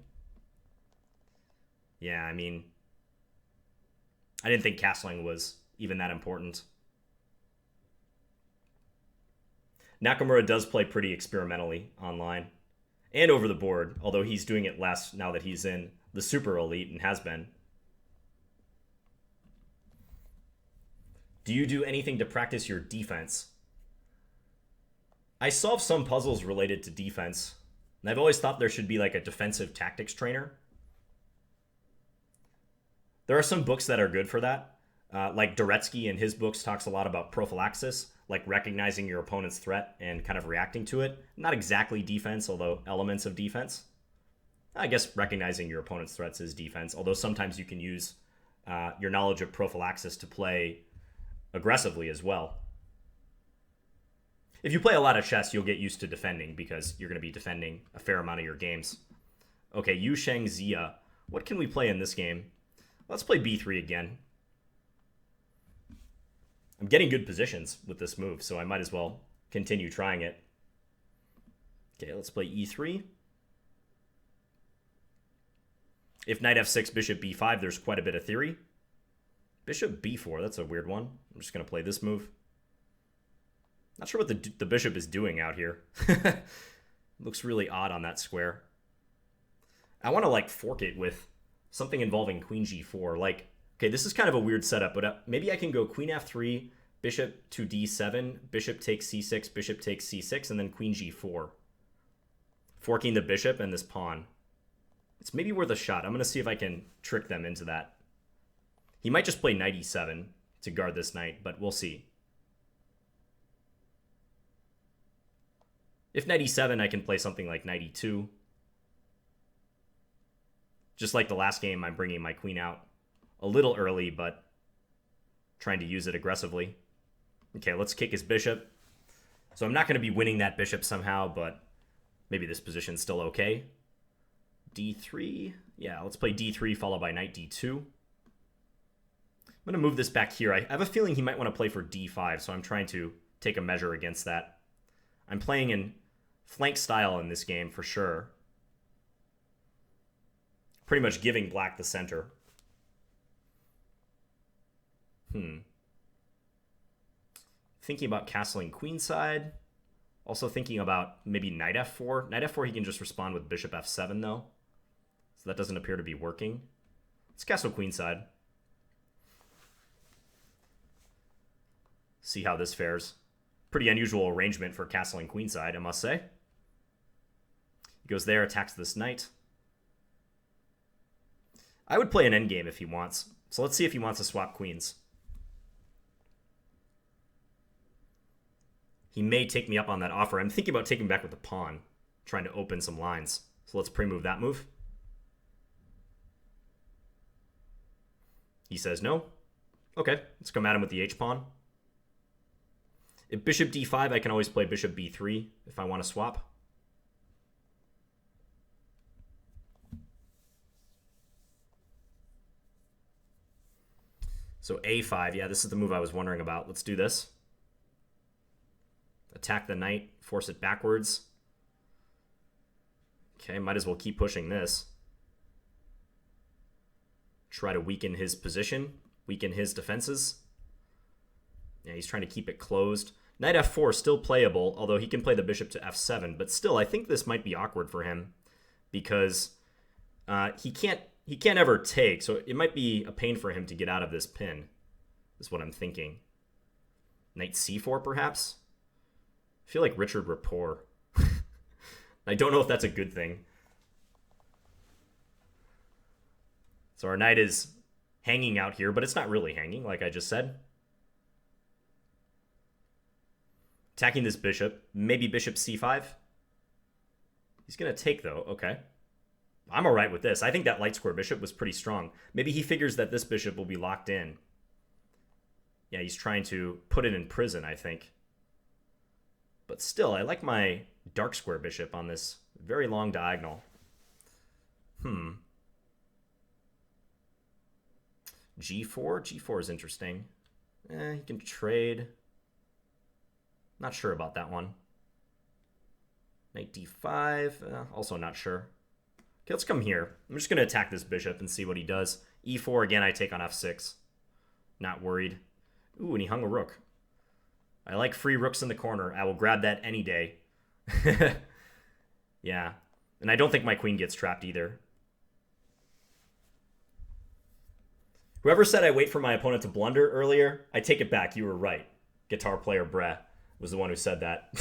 Yeah, I mean, I didn't think castling was even that important. Nakamura does play pretty experimentally online and over the board, although he's doing it less now that he's in the super elite and has been. Do you do anything to practice your defense? I solve some puzzles related to defense, and I've always thought there should be like a defensive tactics trainer. There are some books that are good for that. Like Doretsky in his books talks a lot about prophylaxis, like recognizing your opponent's threat and kind of reacting to it. Not exactly defense, although elements of defense. I guess recognizing your opponent's threats is defense, although sometimes you can use your knowledge of prophylaxis to play aggressively as well. If you play a lot of chess, you'll get used to defending because you're going to be defending a fair amount of your games. Okay, Yu Sheng Zia. What can we play in this game? Let's play b3 again. I'm getting good positions with this move, so I might as well continue trying it. Okay, let's play e3. If knight f6, bishop b5, there's quite a bit of theory. Bishop b4, that's a weird one. I'm just going to play this move. Not sure what the bishop is doing out here. Looks really odd on that square. I want to, like, fork it with something involving queen g4. Like, okay, this is kind of a weird setup, but maybe I can go queen f3, bishop to d7, bishop takes c6, bishop takes c6, and then queen g4. Forking the bishop and this pawn. It's maybe worth a shot. I'm going to see if I can trick them into that. He might just play knight e7 to guard this knight, but we'll see. If knight e7, I can play something like knight e2. Just like the last game, I'm bringing my queen out a little early, but trying to use it aggressively. Okay, let's kick his bishop. So I'm not going to be winning that bishop somehow, but maybe this position's still okay. d3. Yeah, let's play d3 followed by knight d2. I'm going to move this back here. I have a feeling he might want to play for d5, so I'm trying to take a measure against that. I'm playing in flank style in this game for sure. Pretty much giving black the center. Thinking about castling queenside. Also thinking about maybe knight f4. Knight f4 he can just respond with bishop f7 though. So that doesn't appear to be working. Let's castle queenside. See how this fares. Pretty unusual arrangement for castling queenside, I must say. He goes there, attacks this knight. I would play an endgame if he wants. So let's see if he wants to swap queens. He may take me up on that offer. I'm thinking about taking back with the pawn, trying to open some lines. So let's pre-move that move. He says no. Okay, let's come at him with the h-pawn. If bishop d5, I can always play bishop b3 if I want to swap. So a5, yeah, this is the move I was wondering about. Let's do this. Attack the knight, force it backwards. Okay, might as well keep pushing this. Try to weaken his position, weaken his defenses. Yeah, he's trying to keep it closed. Knight f4 still playable, although he can play the bishop to f7. But still, I think this might be awkward for him because he can't ever take. So it might be a pain for him to get out of this pin, is what I'm thinking. Knight c4, perhaps? I feel like Richard Rapport. I don't know if that's a good thing. So our knight is hanging out here, but it's not really hanging, like I just said. Attacking this bishop. Maybe bishop c5. He's going to take, though. Okay. I'm all right with this. I think that light square bishop was pretty strong. Maybe he figures that this bishop will be locked in. Yeah, he's trying to put it in prison, I think. But still, I like my dark square bishop on this very long diagonal. G4? G4 is interesting. He can trade. Not sure about that one. Knight d5. Also not sure. Okay, let's come here. I'm just going to attack this bishop and see what he does. e4, again, I take on f6. Not worried. Ooh, and he hung a rook. I like free rooks in the corner. I will grab that any day. Yeah. And I don't think my queen gets trapped either. Whoever said I wait for my opponent to blunder earlier, I take it back. You were right. Guitar player Breh was the one who said that.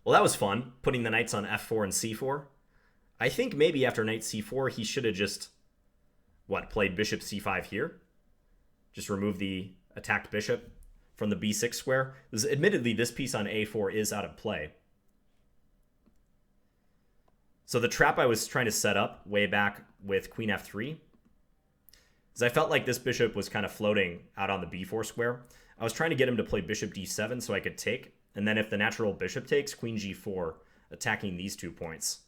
Well, that was fun, putting the knights on f4 and c4. I think maybe after knight c4, he should have just, played bishop c5 here? Just remove the attacked bishop from the b6 square. Admittedly, this piece on a4 is out of play. So the trap I was trying to set up way back with queen f3 is I felt like this bishop was kind of floating out on the b4 square. I was trying to get him to play bishop d7 so I could take, and then if the natural bishop takes, queen g4, attacking these 2 points.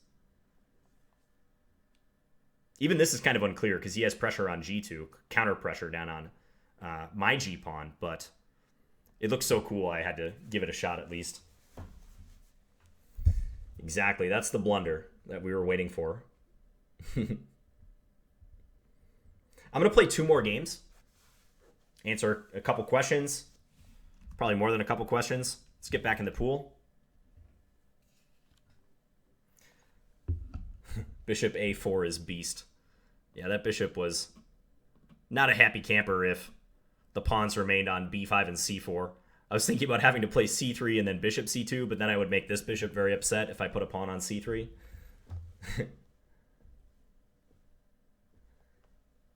Even this is kind of unclear because he has pressure on g2, counter pressure down on my g-pawn, but it looks so cool I had to give it a shot at least. Exactly, that's the blunder that we were waiting for. I'm going to play 2 more games, answer a couple questions, probably more than a couple questions. Let's get back in the pool. Bishop a4 is beast. Yeah, that bishop was not a happy camper if the pawns remained on b5 and c4. I was thinking about having to play c3 and then bishop c2, but then I would make this bishop very upset if I put a pawn on c3.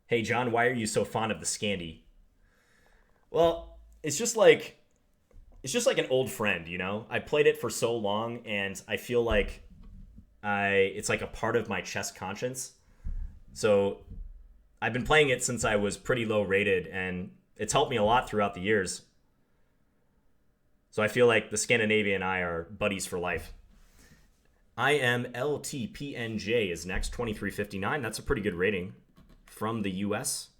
Hey, John, why are you so fond of the Scandi? Well, it's just like an old friend, you know? I played it for so long, and I feel like it's like a part of my chess conscience. So I've been playing it since I was pretty low rated, and it's helped me a lot throughout the years. So I feel like the Scandinavia and I are buddies for life. IMLTPNJ is next, 2359. That's a pretty good rating from the US.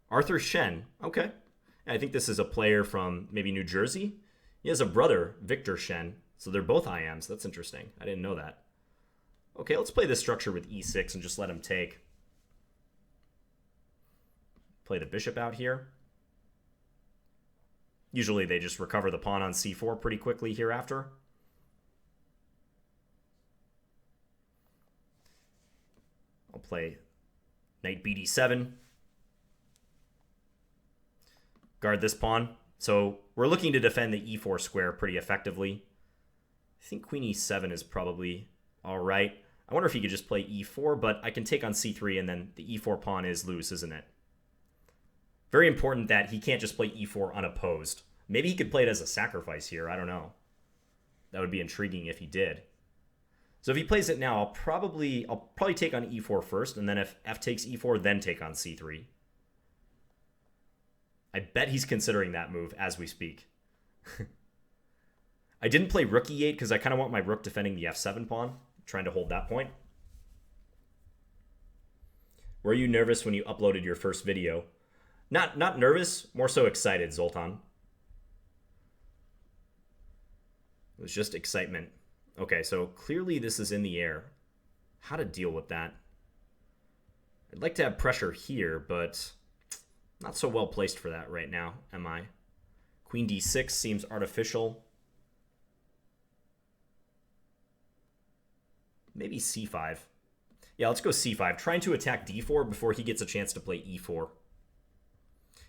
Arthur Shen. Okay. I think this is a player from maybe New Jersey. He has a brother, Victor Shen. So they're both IMs. That's interesting. I didn't know that. Okay, let's play this structure with e6 and just let him take. Play the bishop out here. Usually they just recover the pawn on c4 pretty quickly hereafter. I'll play knight bd7. Guard this pawn. So we're looking to defend the e4 square pretty effectively. I think queen e7 is probably all right. I wonder if he could just play e4, but I can take on c3, and then the e4 pawn is loose, isn't it? Very important that he can't just play e4 unopposed. Maybe he could play it as a sacrifice here. I don't know. That would be intriguing if he did. So if he plays it now, I'll probably take on e4 first, and then if f takes e4, then take on c3. I bet he's considering that move as we speak. I didn't play rook e8 because I kind of want my rook defending the f7 pawn, trying to hold that point. Were you nervous when you uploaded your first video? Not nervous, more so excited, Zoltan. It was just excitement. Okay, so clearly this is in the air. How to deal with that? I'd like to have pressure here, but not so well placed for that right now, am I? Queen d6 seems artificial. Maybe c5. Yeah, let's go c5. Trying to attack d4 before he gets a chance to play e4.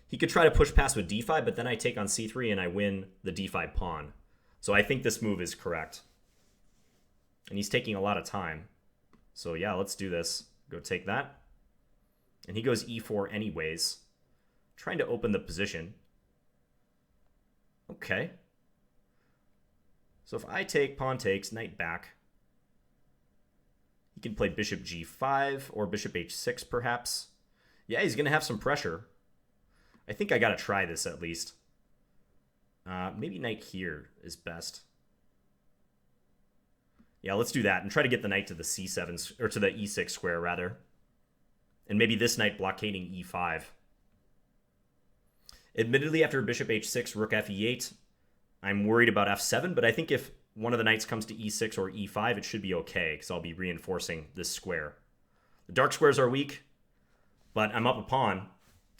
He could try to push past with d5, but then I take on c3 and I win the d5 pawn. So I think this move is correct. And he's taking a lot of time. So yeah, let's do this. Go take that. And he goes e4 anyways. Trying to open the position. Okay. So if I take, pawn takes, knight back. He can play bishop g5 or bishop h6 perhaps. Yeah, he's going to have some pressure. I think I got to try this at least. Maybe knight here is best. Yeah, let's do that and try to get the knight to the c7, or to the e6 square rather. And maybe this knight blockading e5. Admittedly, after bishop h6, rook f e8, I'm worried about f7, but I think if one of the knights comes to e6 or e5, it should be okay, because I'll be reinforcing this square. The dark squares are weak, but I'm up a pawn,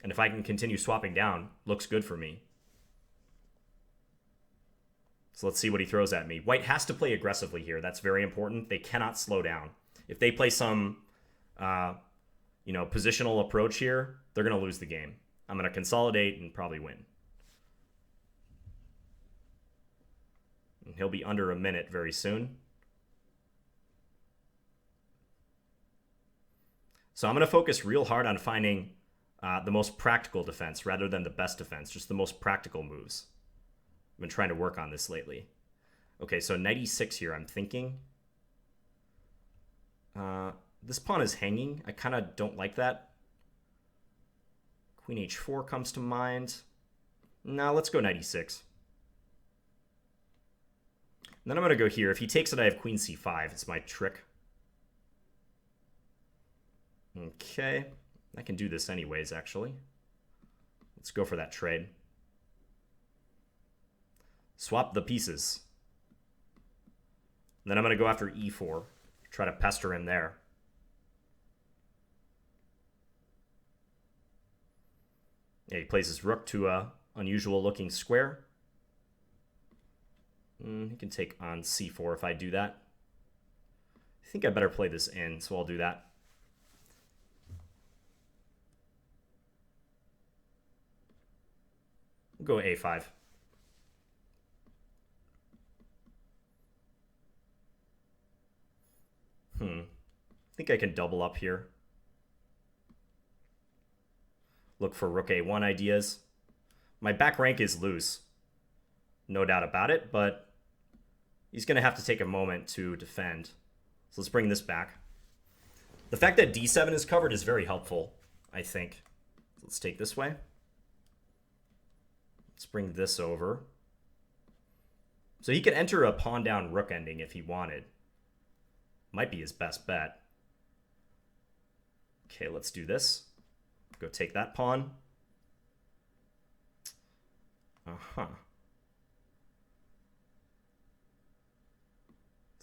and if I can continue swapping down, looks good for me. So let's see what he throws at me. White has to play aggressively here. That's very important. They cannot slow down. If they play some, positional approach here, they're going to lose the game. I'm going to consolidate and probably win. And he'll be under a minute very soon. So I'm going to focus real hard on finding the most practical defense rather than the best defense, just the most practical moves. I've been trying to work on this lately. Okay, so knight e6 here, I'm thinking. This pawn is hanging. I kind of don't like that. Queen h4 comes to mind. No, let's go knight e6. And then I'm going to go here. If he takes it, I have queen c5. It's my trick. Okay. I can do this anyways, actually. Let's go for that trade. Swap the pieces. And then I'm going to go after e4. Try to pester him there. Yeah, he plays his rook to a unusual looking square. He can take on c4 if I do that. I think I better play this in, so I'll do that. We'll go a5. I think I can double up here. Look for rook a1 ideas. My back rank is loose. No doubt about it, but he's going to have to take a moment to defend. So let's bring this back. The fact that d7 is covered is very helpful, I think. Let's take this way. Let's bring this over. So he could enter a pawn down rook ending if he wanted. Might be his best bet. Okay, let's do this. Go take that pawn. Let's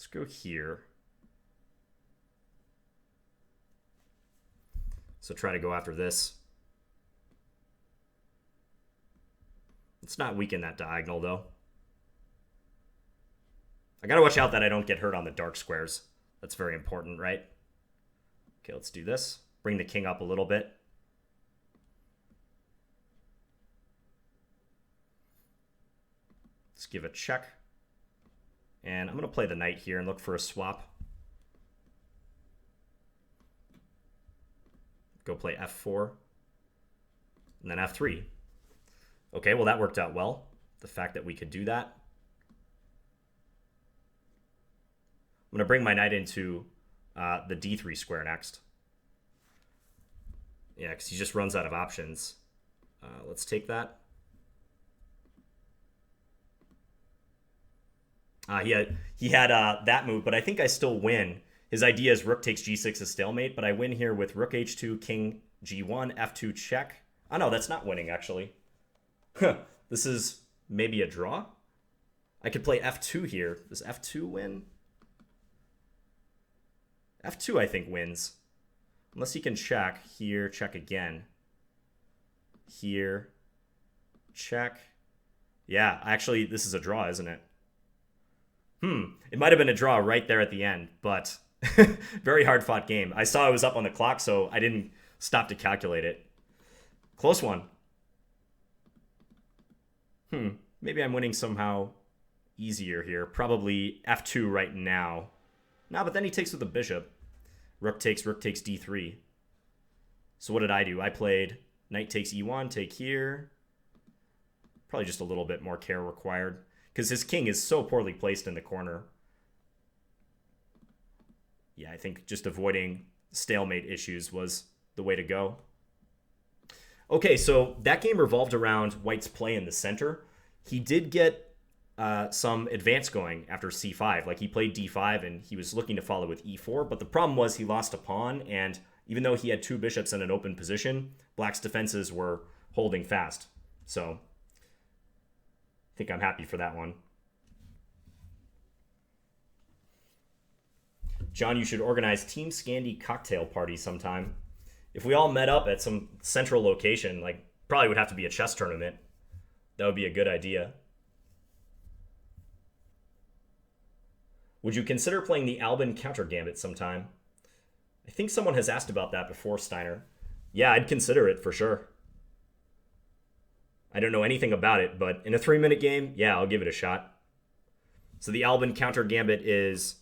go here. So try to go after this. Let's not weaken that diagonal, though. I gotta watch out that I don't get hurt on the dark squares. That's very important, right? Okay, let's do this. Bring the king up a little bit. Let's give a check. And I'm going to play the knight here and look for a swap. go play f4, and then f3. Okay, well, that worked out well. The fact that we could do that. I'm going to bring my knight into the d3 square next. Yeah, because he just runs out of options. Let's take that. He had that move, but I think I still win. His idea is rook takes g6 as stalemate, but I win here with rook h2, king g1, f2 check. Oh, no, that's not winning, actually. This is maybe a draw? I could play f2 here. Does f2 win? f2, I think, wins. Unless he can check. Here, check again. Here, check. Yeah, actually, this is a draw, isn't it? It might have been a draw right there at the end, but very hard-fought game. I saw I was up on the clock, so I didn't stop to calculate it. Close one. Maybe I'm winning somehow easier here. Probably f2 right now. No, but then he takes with the bishop. Rook takes d3. So what did I do? I played knight takes e1, take here. Probably just a little bit more care required, because his king is so poorly placed in the corner. Yeah, I think just avoiding stalemate issues was the way to go. Okay, so that game revolved around White's play in the center. He did get some advance going after c5. Like, he played d5, and he was looking to follow with e4, but the problem was he lost a pawn, and even though he had two bishops in an open position, Black's defenses were holding fast. So I think I'm happy for that one. John, you should organize Team Scandy cocktail party sometime. If we all met up at some central location, like, probably would have to be a chess tournament. That would be a good idea. Would you consider playing the Albin counter gambit sometime? I think someone has asked about that before, Steiner. Yeah, I'd consider it for sure. I don't know anything about it, but in a 3-minute game, yeah, I'll give it a shot. So the Albin counter gambit is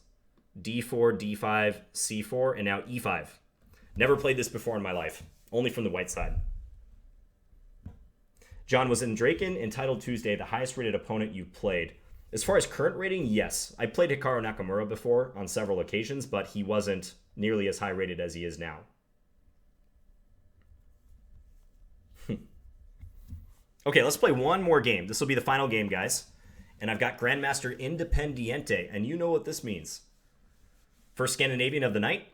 d4, d5, c4, and now e5. Never played this before in my life. Only from the white side. John, was Draken entitled Tuesday the highest rated opponent you played? As far as current rating, yes. I played Hikaru Nakamura before on several occasions, but he wasn't nearly as high rated as he is now. Okay, let's play one more game. This will be the final game, guys. And I've got Grandmaster Independiente, and you know what this means. First Scandinavian of the night?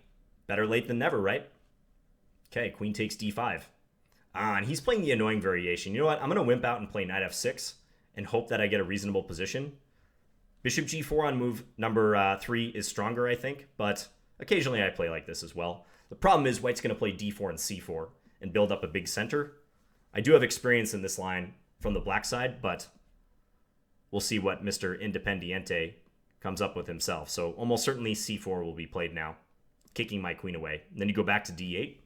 Better late than never, right? Okay, queen takes d5. And he's playing the annoying variation. You know what? I'm going to wimp out and play knight f6 and hope that I get a reasonable position. Bishop g4 on move number 3 is stronger, I think, but occasionally I play like this as well. The problem is White's going to play d4 and c4 and build up a big center. I do have experience in this line from the black side, but we'll see what Mr. Independiente comes up with himself. So almost certainly c4 will be played now, kicking my queen away. And then you go back to d8.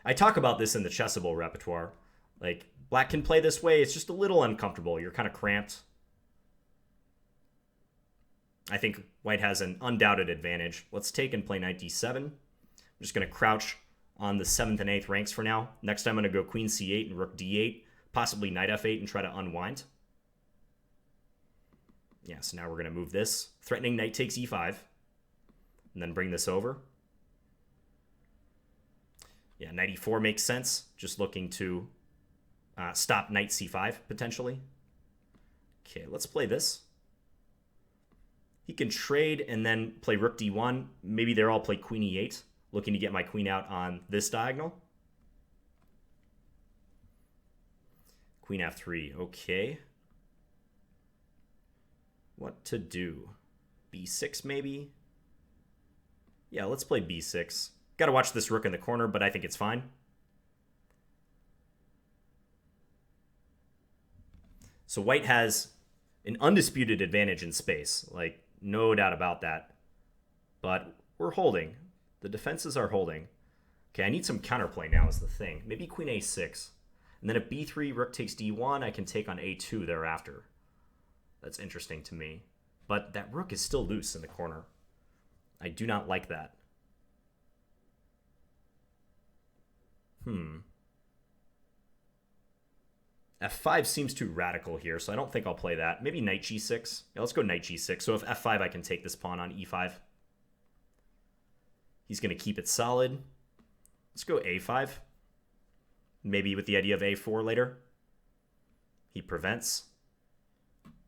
I talk about this in the Chessable repertoire. Like, black can play this way. It's just a little uncomfortable. You're kind of cramped. I think White has an undoubted advantage. Let's take and play knight d7. I'm just going to crouch on the 7th and 8th ranks for now. Next time I'm going to go queen c8 and rook d8, possibly knight f8 and try to unwind. Yeah, so now we're going to move this. Threatening knight takes e5. And then bring this over. Yeah, knight e4 makes sense. Just looking to stop knight c5, potentially. Okay, let's play this. He can trade and then play rook d1. Maybe they're all play queen e8, looking to get my queen out on this diagonal. Queen f3, okay. What to do? b6 maybe? Yeah, let's play b6. Got to watch this rook in the corner, but I think it's fine. So White has an undisputed advantage in space. Like, no doubt about that. But we're holding. The defenses are holding. Okay, I need some counterplay now is the thing. Maybe queen a6. And then at b3, rook takes d1, I can take on a2 thereafter. That's interesting to me. But that rook is still loose in the corner. I do not like that. F5 seems too radical here, so I don't think I'll play that. Maybe knight g6. Yeah, let's go knight g6. So if f5, I can take this pawn on e5. He's going to keep it solid. Let's go a5. Maybe with the idea of a4 later. He prevents.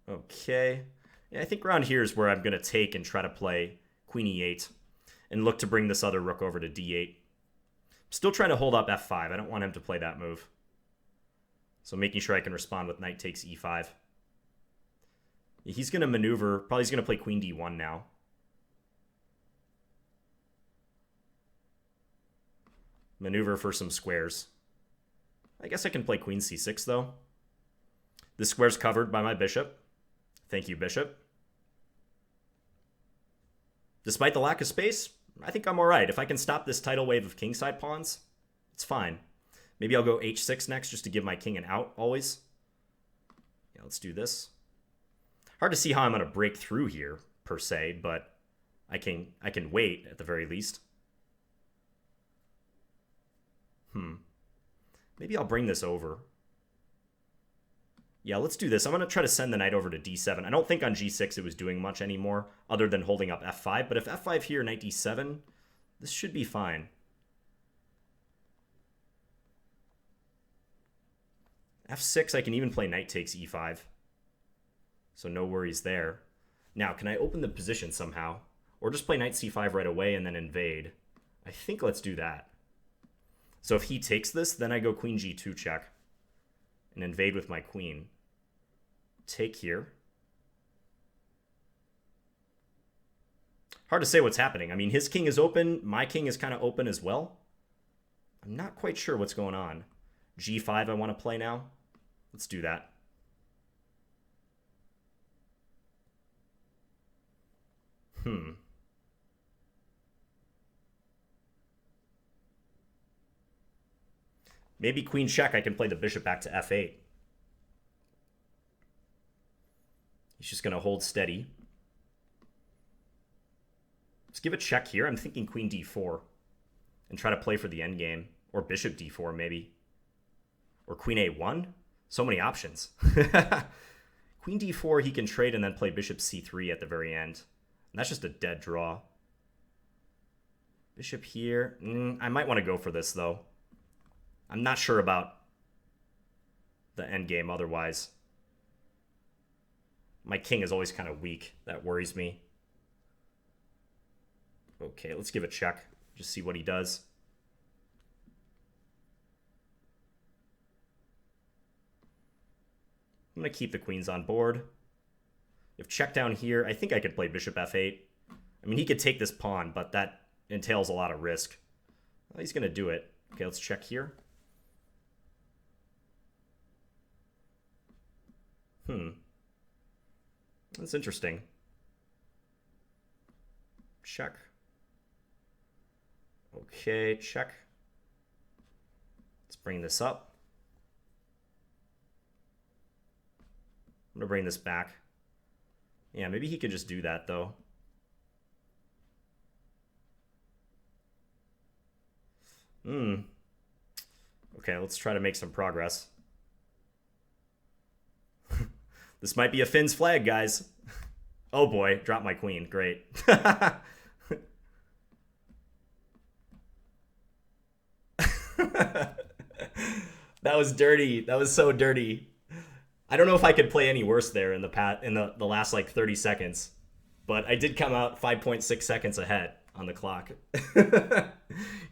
Okay. Yeah, I think around here is where I'm going to take and try to play queen e8 and look to bring this other rook over to d8. Still trying to hold up f5. I don't want him to play that move. So making sure I can respond with knight takes e5. He's going to maneuver. Probably he's going to play queen d1 now. Maneuver for some squares. I guess I can play queen c6 though. This square's covered by my bishop. Thank you, bishop. Despite the lack of space, I think I'm all right. If I can stop this tidal wave of kingside pawns, it's fine. Maybe I'll go h6 next just to give my king an out always. Yeah, let's do this. Hard to see how I'm going to break through here, per se, but I can wait at the very least. Maybe I'll bring this over. Yeah, let's do this. I'm going to try to send the knight over to d7. I don't think on g6 it was doing much anymore other than holding up f5. But if f5 here, knight d7, this should be fine. f6, I can even play knight takes e5. So no worries there. Now, can I open the position somehow? Or just play knight c5 right away and then invade? I think let's do that. So if he takes this, then I go queen g2 check and invade with my queen. Take here. Hard to say what's happening. I mean, his king is open. My king is kind of open as well. I'm not quite sure what's going on. g5 I want to play now. Let's do that. Maybe queen check, I can play the bishop back to f8. He's just going to hold steady. Let's give a check here. I'm thinking queen d4 and try to play for the endgame. Or bishop d4 maybe. Or queen a1. So many options. Queen d4 he can trade and then play bishop c3 at the very end. And that's just a dead draw. Bishop here. I might want to go for this though. I'm not sure about the endgame otherwise. My king is always kind of weak. That worries me. Okay, let's give a check. Just see what he does. I'm going to keep the queens on board. If check down here, I think I could play bishop f8. I mean, he could take this pawn, but that entails a lot of risk. Well, he's going to do it. Okay, let's check here. That's interesting. Check. Okay, check. Let's bring this up. I'm gonna bring this back. Yeah, maybe he could just do that though. Okay, let's try to make some progress. This might be a Finn's flag, guys. Oh boy, drop my queen. Great. That was dirty. That was so dirty. I don't know if I could play any worse there in the last like 30 seconds. But I did come out 5.6 seconds ahead on the clock.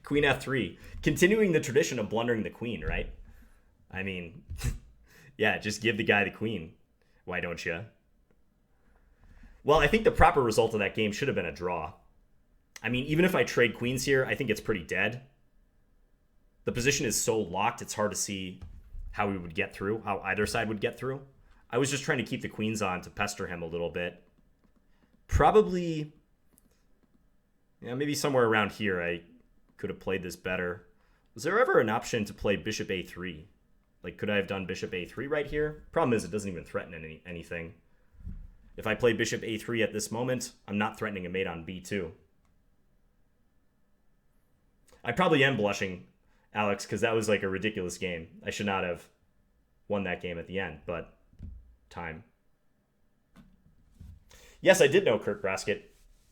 Queen f3. Continuing the tradition of blundering the queen, right? I mean, yeah, just give the guy the queen. Why don't you? Well, I think the proper result of that game should have been a draw. I mean, even if I trade queens here, I think it's pretty dead. The position is so locked, it's hard to see how we would get through, how either side would get through. I was just trying to keep the queens on to pester him a little bit. Probably, yeah, maybe somewhere around here I could have played this better. Was there ever an option to play bishop a3? Like, could I have done bishop a3 right here? Problem is, it doesn't even threaten anything. If I play bishop a3 at this moment, I'm not threatening a mate on b2. I probably am blushing Alex, because that was like a ridiculous game. I should not have won that game at the end, but time. Yes, I did know Kurt Braskett.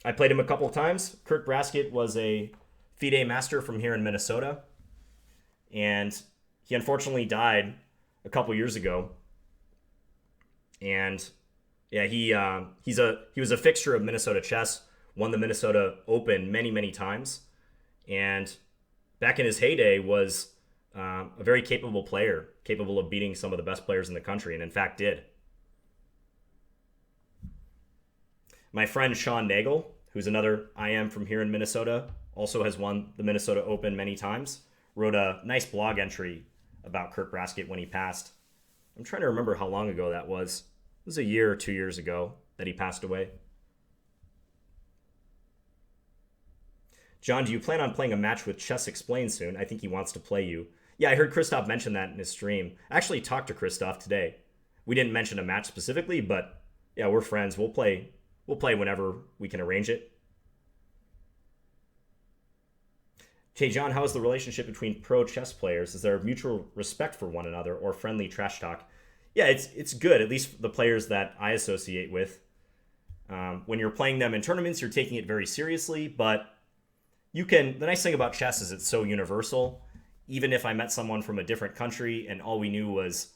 I played him a couple of times. Kurt Braskett was a FIDE master from here in Minnesota, and he unfortunately died a couple years ago. And yeah, he was a fixture of Minnesota chess. Won the Minnesota Open many times, and back in his heyday was a very capable player, capable of beating some of the best players in the country, and in fact did. My friend Sean Nagel, who's another IM from here in Minnesota, also has won the Minnesota Open many times, wrote a nice blog entry about Kurt Braskett when he passed. I'm trying to remember how long ago that was. It was a year or 2 years ago that he passed away. John, do you plan on playing a match with Chess Explained soon? I think he wants to play you. Yeah, I heard Christoph mention that in his stream. I actually talked to Christoph today. We didn't mention a match specifically, but yeah, we're friends. We'll play whenever we can arrange it. Hey, John, how is the relationship between pro chess players? Is there mutual respect for one another or friendly trash talk? Yeah, it's good, at least the players that I associate with. When you're playing them in tournaments, you're taking it very seriously, but the nice thing about chess is it's so universal. Even if I met someone from a different country and all we knew was,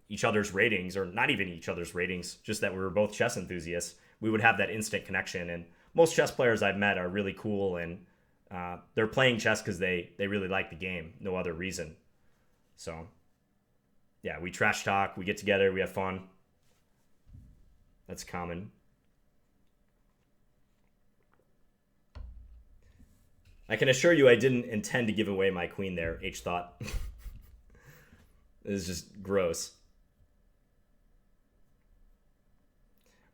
each other's ratings, or not even each other's ratings, just that we were both chess enthusiasts, we would have that instant connection. And most chess players I've met are really cool, and they're playing chess because they really like the game, no other reason. So, yeah, we trash talk, we get together, we have fun. That's common. I can assure you I didn't intend to give away my queen there, H thought. It is just gross.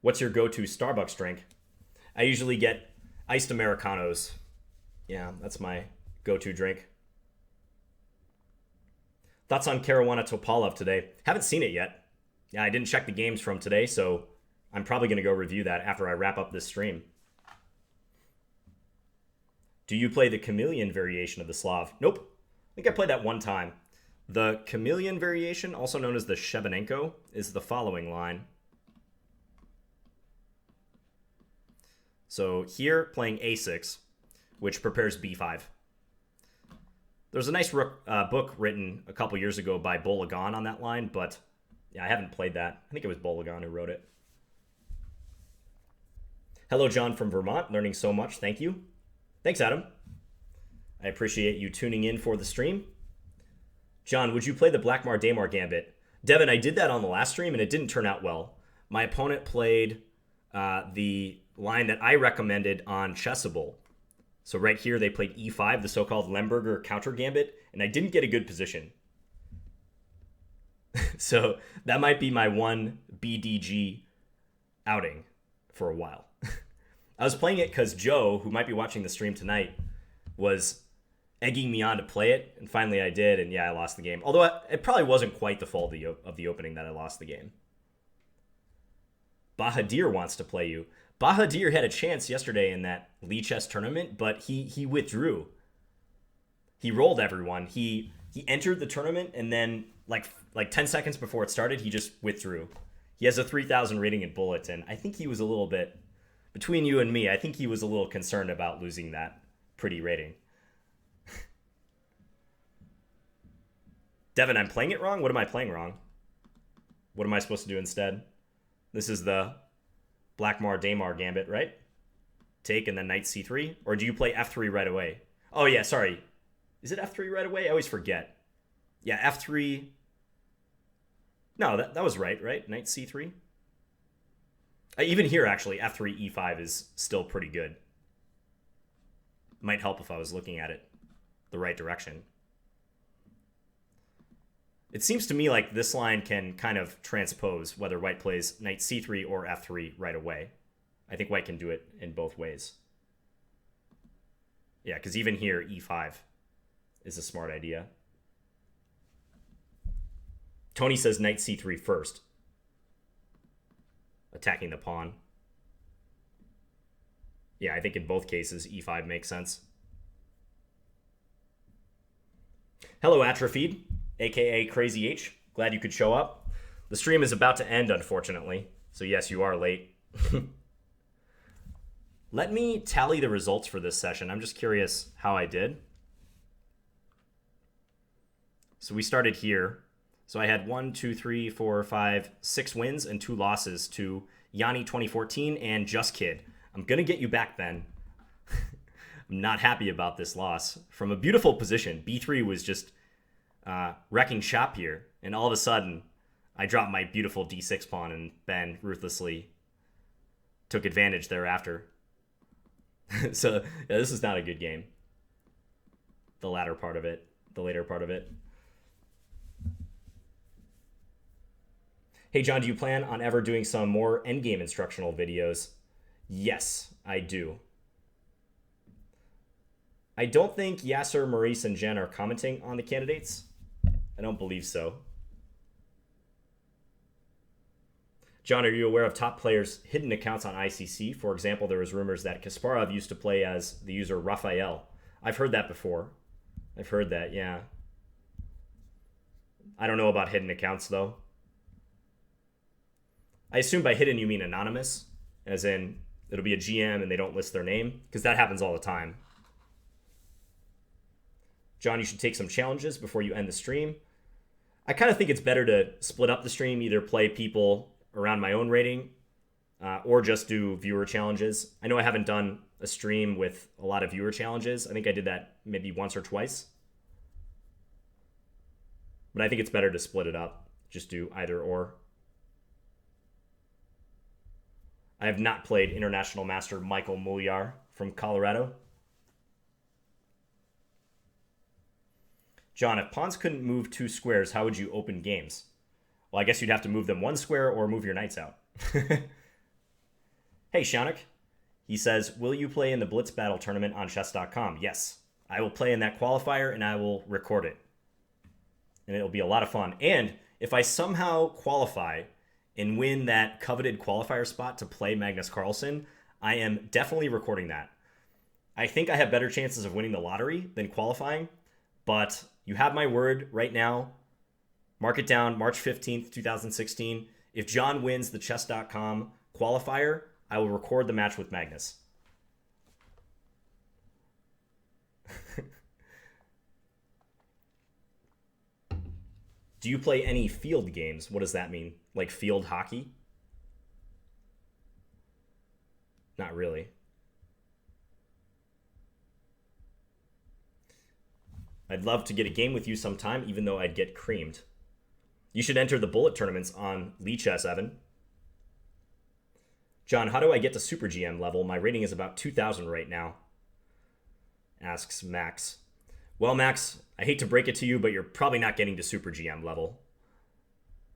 What's your go-to Starbucks drink? I usually get iced Americanos. Yeah, that's my go-to drink. Thoughts on Caruana Topalov today? Haven't seen it yet. Yeah, I didn't check the games from today, so I'm probably going to go review that after I wrap up this stream. Do you play the chameleon variation of the Slav? Nope. I think I played that one time. The chameleon variation, also known as the Shebanenko, is the following line. So here, playing a6, which prepares b5. There's a nice book written a couple years ago by Bolagan on that line, but yeah, I haven't played that. I think it was Bolagan who wrote it. Hello, John from Vermont. Learning so much. Thank you. Thanks, Adam. I appreciate you tuning in for the stream. John, would you play the Blackmar-Daymar Gambit? Devin, I did that on the last stream, and it didn't turn out well. My opponent played the line that I recommended on Chessable. So right here, they played e5, the so-called Lemberger counter gambit, and I didn't get a good position. So that might be my one BDG outing for a while. I was playing it because Joe, who might be watching the stream tonight, was egging me on to play it, and finally I did, and yeah, I lost the game. Although it probably wasn't quite the fault of the opening that I lost the game. Bahadir wants to play you. Bahadir had a chance yesterday in that Lee Chess tournament, but he withdrew. He rolled everyone. He entered the tournament, and then like 10 seconds before it started, he just withdrew. He has a 3,000 rating in Bullet, and I think he was a little bit, between you and me, I think he was a little concerned about losing that pretty rating. Devin, I'm playing it wrong? What am I playing wrong? What am I supposed to do instead? This is the Blackmar-Daymar Gambit, right? Take and then knight c3? Or do you play f3 right away? Oh, yeah, sorry. Is it f3 right away? I always forget. Yeah, f3. No, that was right? Knight c3? Even here, actually, f3, e5 is still pretty good. Might help if I was looking at it the right direction. It seems to me like this line can kind of transpose whether white plays knight c3 or f3 right away. I think white can do it in both ways. Yeah, because even here, e5 is a smart idea. Tony says knight c3 first, attacking the pawn. Yeah, I think in both cases, e5 makes sense. Hello, Atrophied, aka Crazy H. Glad you could show up. The stream is about to end, unfortunately. So yes, you are late. Let me tally the results for this session. I'm just curious how I did. So we started here. So I had 1, 2, 3, 4, 5, 6 wins and 2 losses to Yanni 2014 and Just Kid. I'm going to get you back, Ben. I'm not happy about this loss. From a beautiful position, B3 was just wrecking shop here. And all of a sudden, I dropped my beautiful D6 pawn and Ben ruthlessly took advantage thereafter. So yeah, this is not a good game. The latter part of it. The later part of it. Hey, John, do you plan on ever doing some more endgame instructional videos? Yes, I do. I don't think Yasser, Maurice, and Jen are commenting on the candidates. I don't believe so. John, are you aware of top players' hidden accounts on ICC? For example, there was rumors that Kasparov used to play as the user Raphael. I've heard that before. I've heard that, yeah. I don't know about hidden accounts, though. I assume by hidden you mean anonymous, as in it'll be a GM and they don't list their name, because that happens all the time. John, you should take some challenges before you end the stream. I kind of think it's better to split up the stream, either play people around my own rating or just do viewer challenges. I know I haven't done a stream with a lot of viewer challenges. I think I did that maybe once or twice. But I think it's better to split it up. Just do either or. I have not played International Master Michael Mulliar from Colorado. John, if pawns couldn't move 2 squares, how would you open games? Well, I guess you'd have to move them 1 square or move your knights out. Hey, Shanik. He says, will you play in the Blitz Battle Tournament on chess.com? Yes. I will play in that qualifier and I will record it. And it'll be a lot of fun. And if I somehow qualify and win that coveted qualifier spot to play Magnus Carlsen, I am definitely recording that. I think I have better chances of winning the lottery than qualifying, but you have my word right now. Mark it down, March 15th, 2016. If John wins the chess.com qualifier, I will record the match with Magnus. Do you play any field games? What does that mean? Like field hockey? Not really. I'd love to get a game with you sometime, even though I'd get creamed. You should enter the bullet tournaments on Lee Chess, Evan. John, how do I get to Super GM level? My rating is about 2,000 right now, asks Max. Well, Max, I hate to break it to you, but you're probably not getting to Super GM level.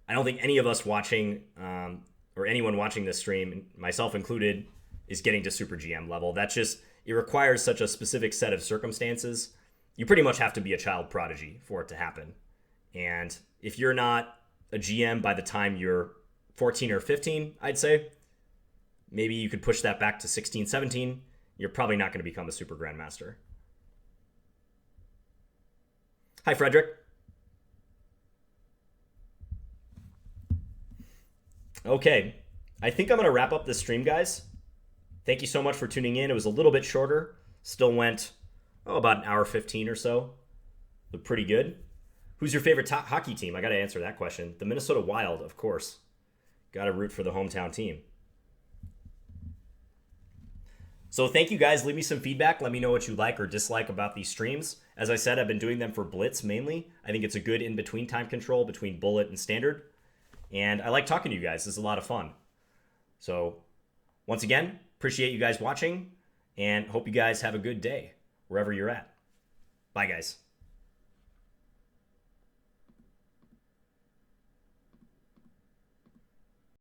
I don't think any of us watching, or anyone watching this stream, myself included, is getting to Super GM level. That's just, it requires such a specific set of circumstances. You pretty much have to be a child prodigy for it to happen. And if you're not a GM by the time you're 14 or 15, I'd say, maybe you could push that back to 16, 17. You're probably not going to become a Super Grandmaster. Hi, Frederick. Okay, I think I'm going to wrap up this stream, guys. Thank you so much for tuning in. It was a little bit shorter. Still went, about an hour 15 or so. Looked pretty good. Who's your favorite hockey team? I got to answer that question. The Minnesota Wild, of course. Got to root for the hometown team. So thank you guys. Leave me some feedback. Let me know what you like or dislike about these streams. As I said, I've been doing them for Blitz mainly. I think it's a good in-between time control between Bullet and Standard. And I like talking to you guys. This is a lot of fun. So once again, appreciate you guys watching and hope you guys have a good day wherever you're at. Bye, guys.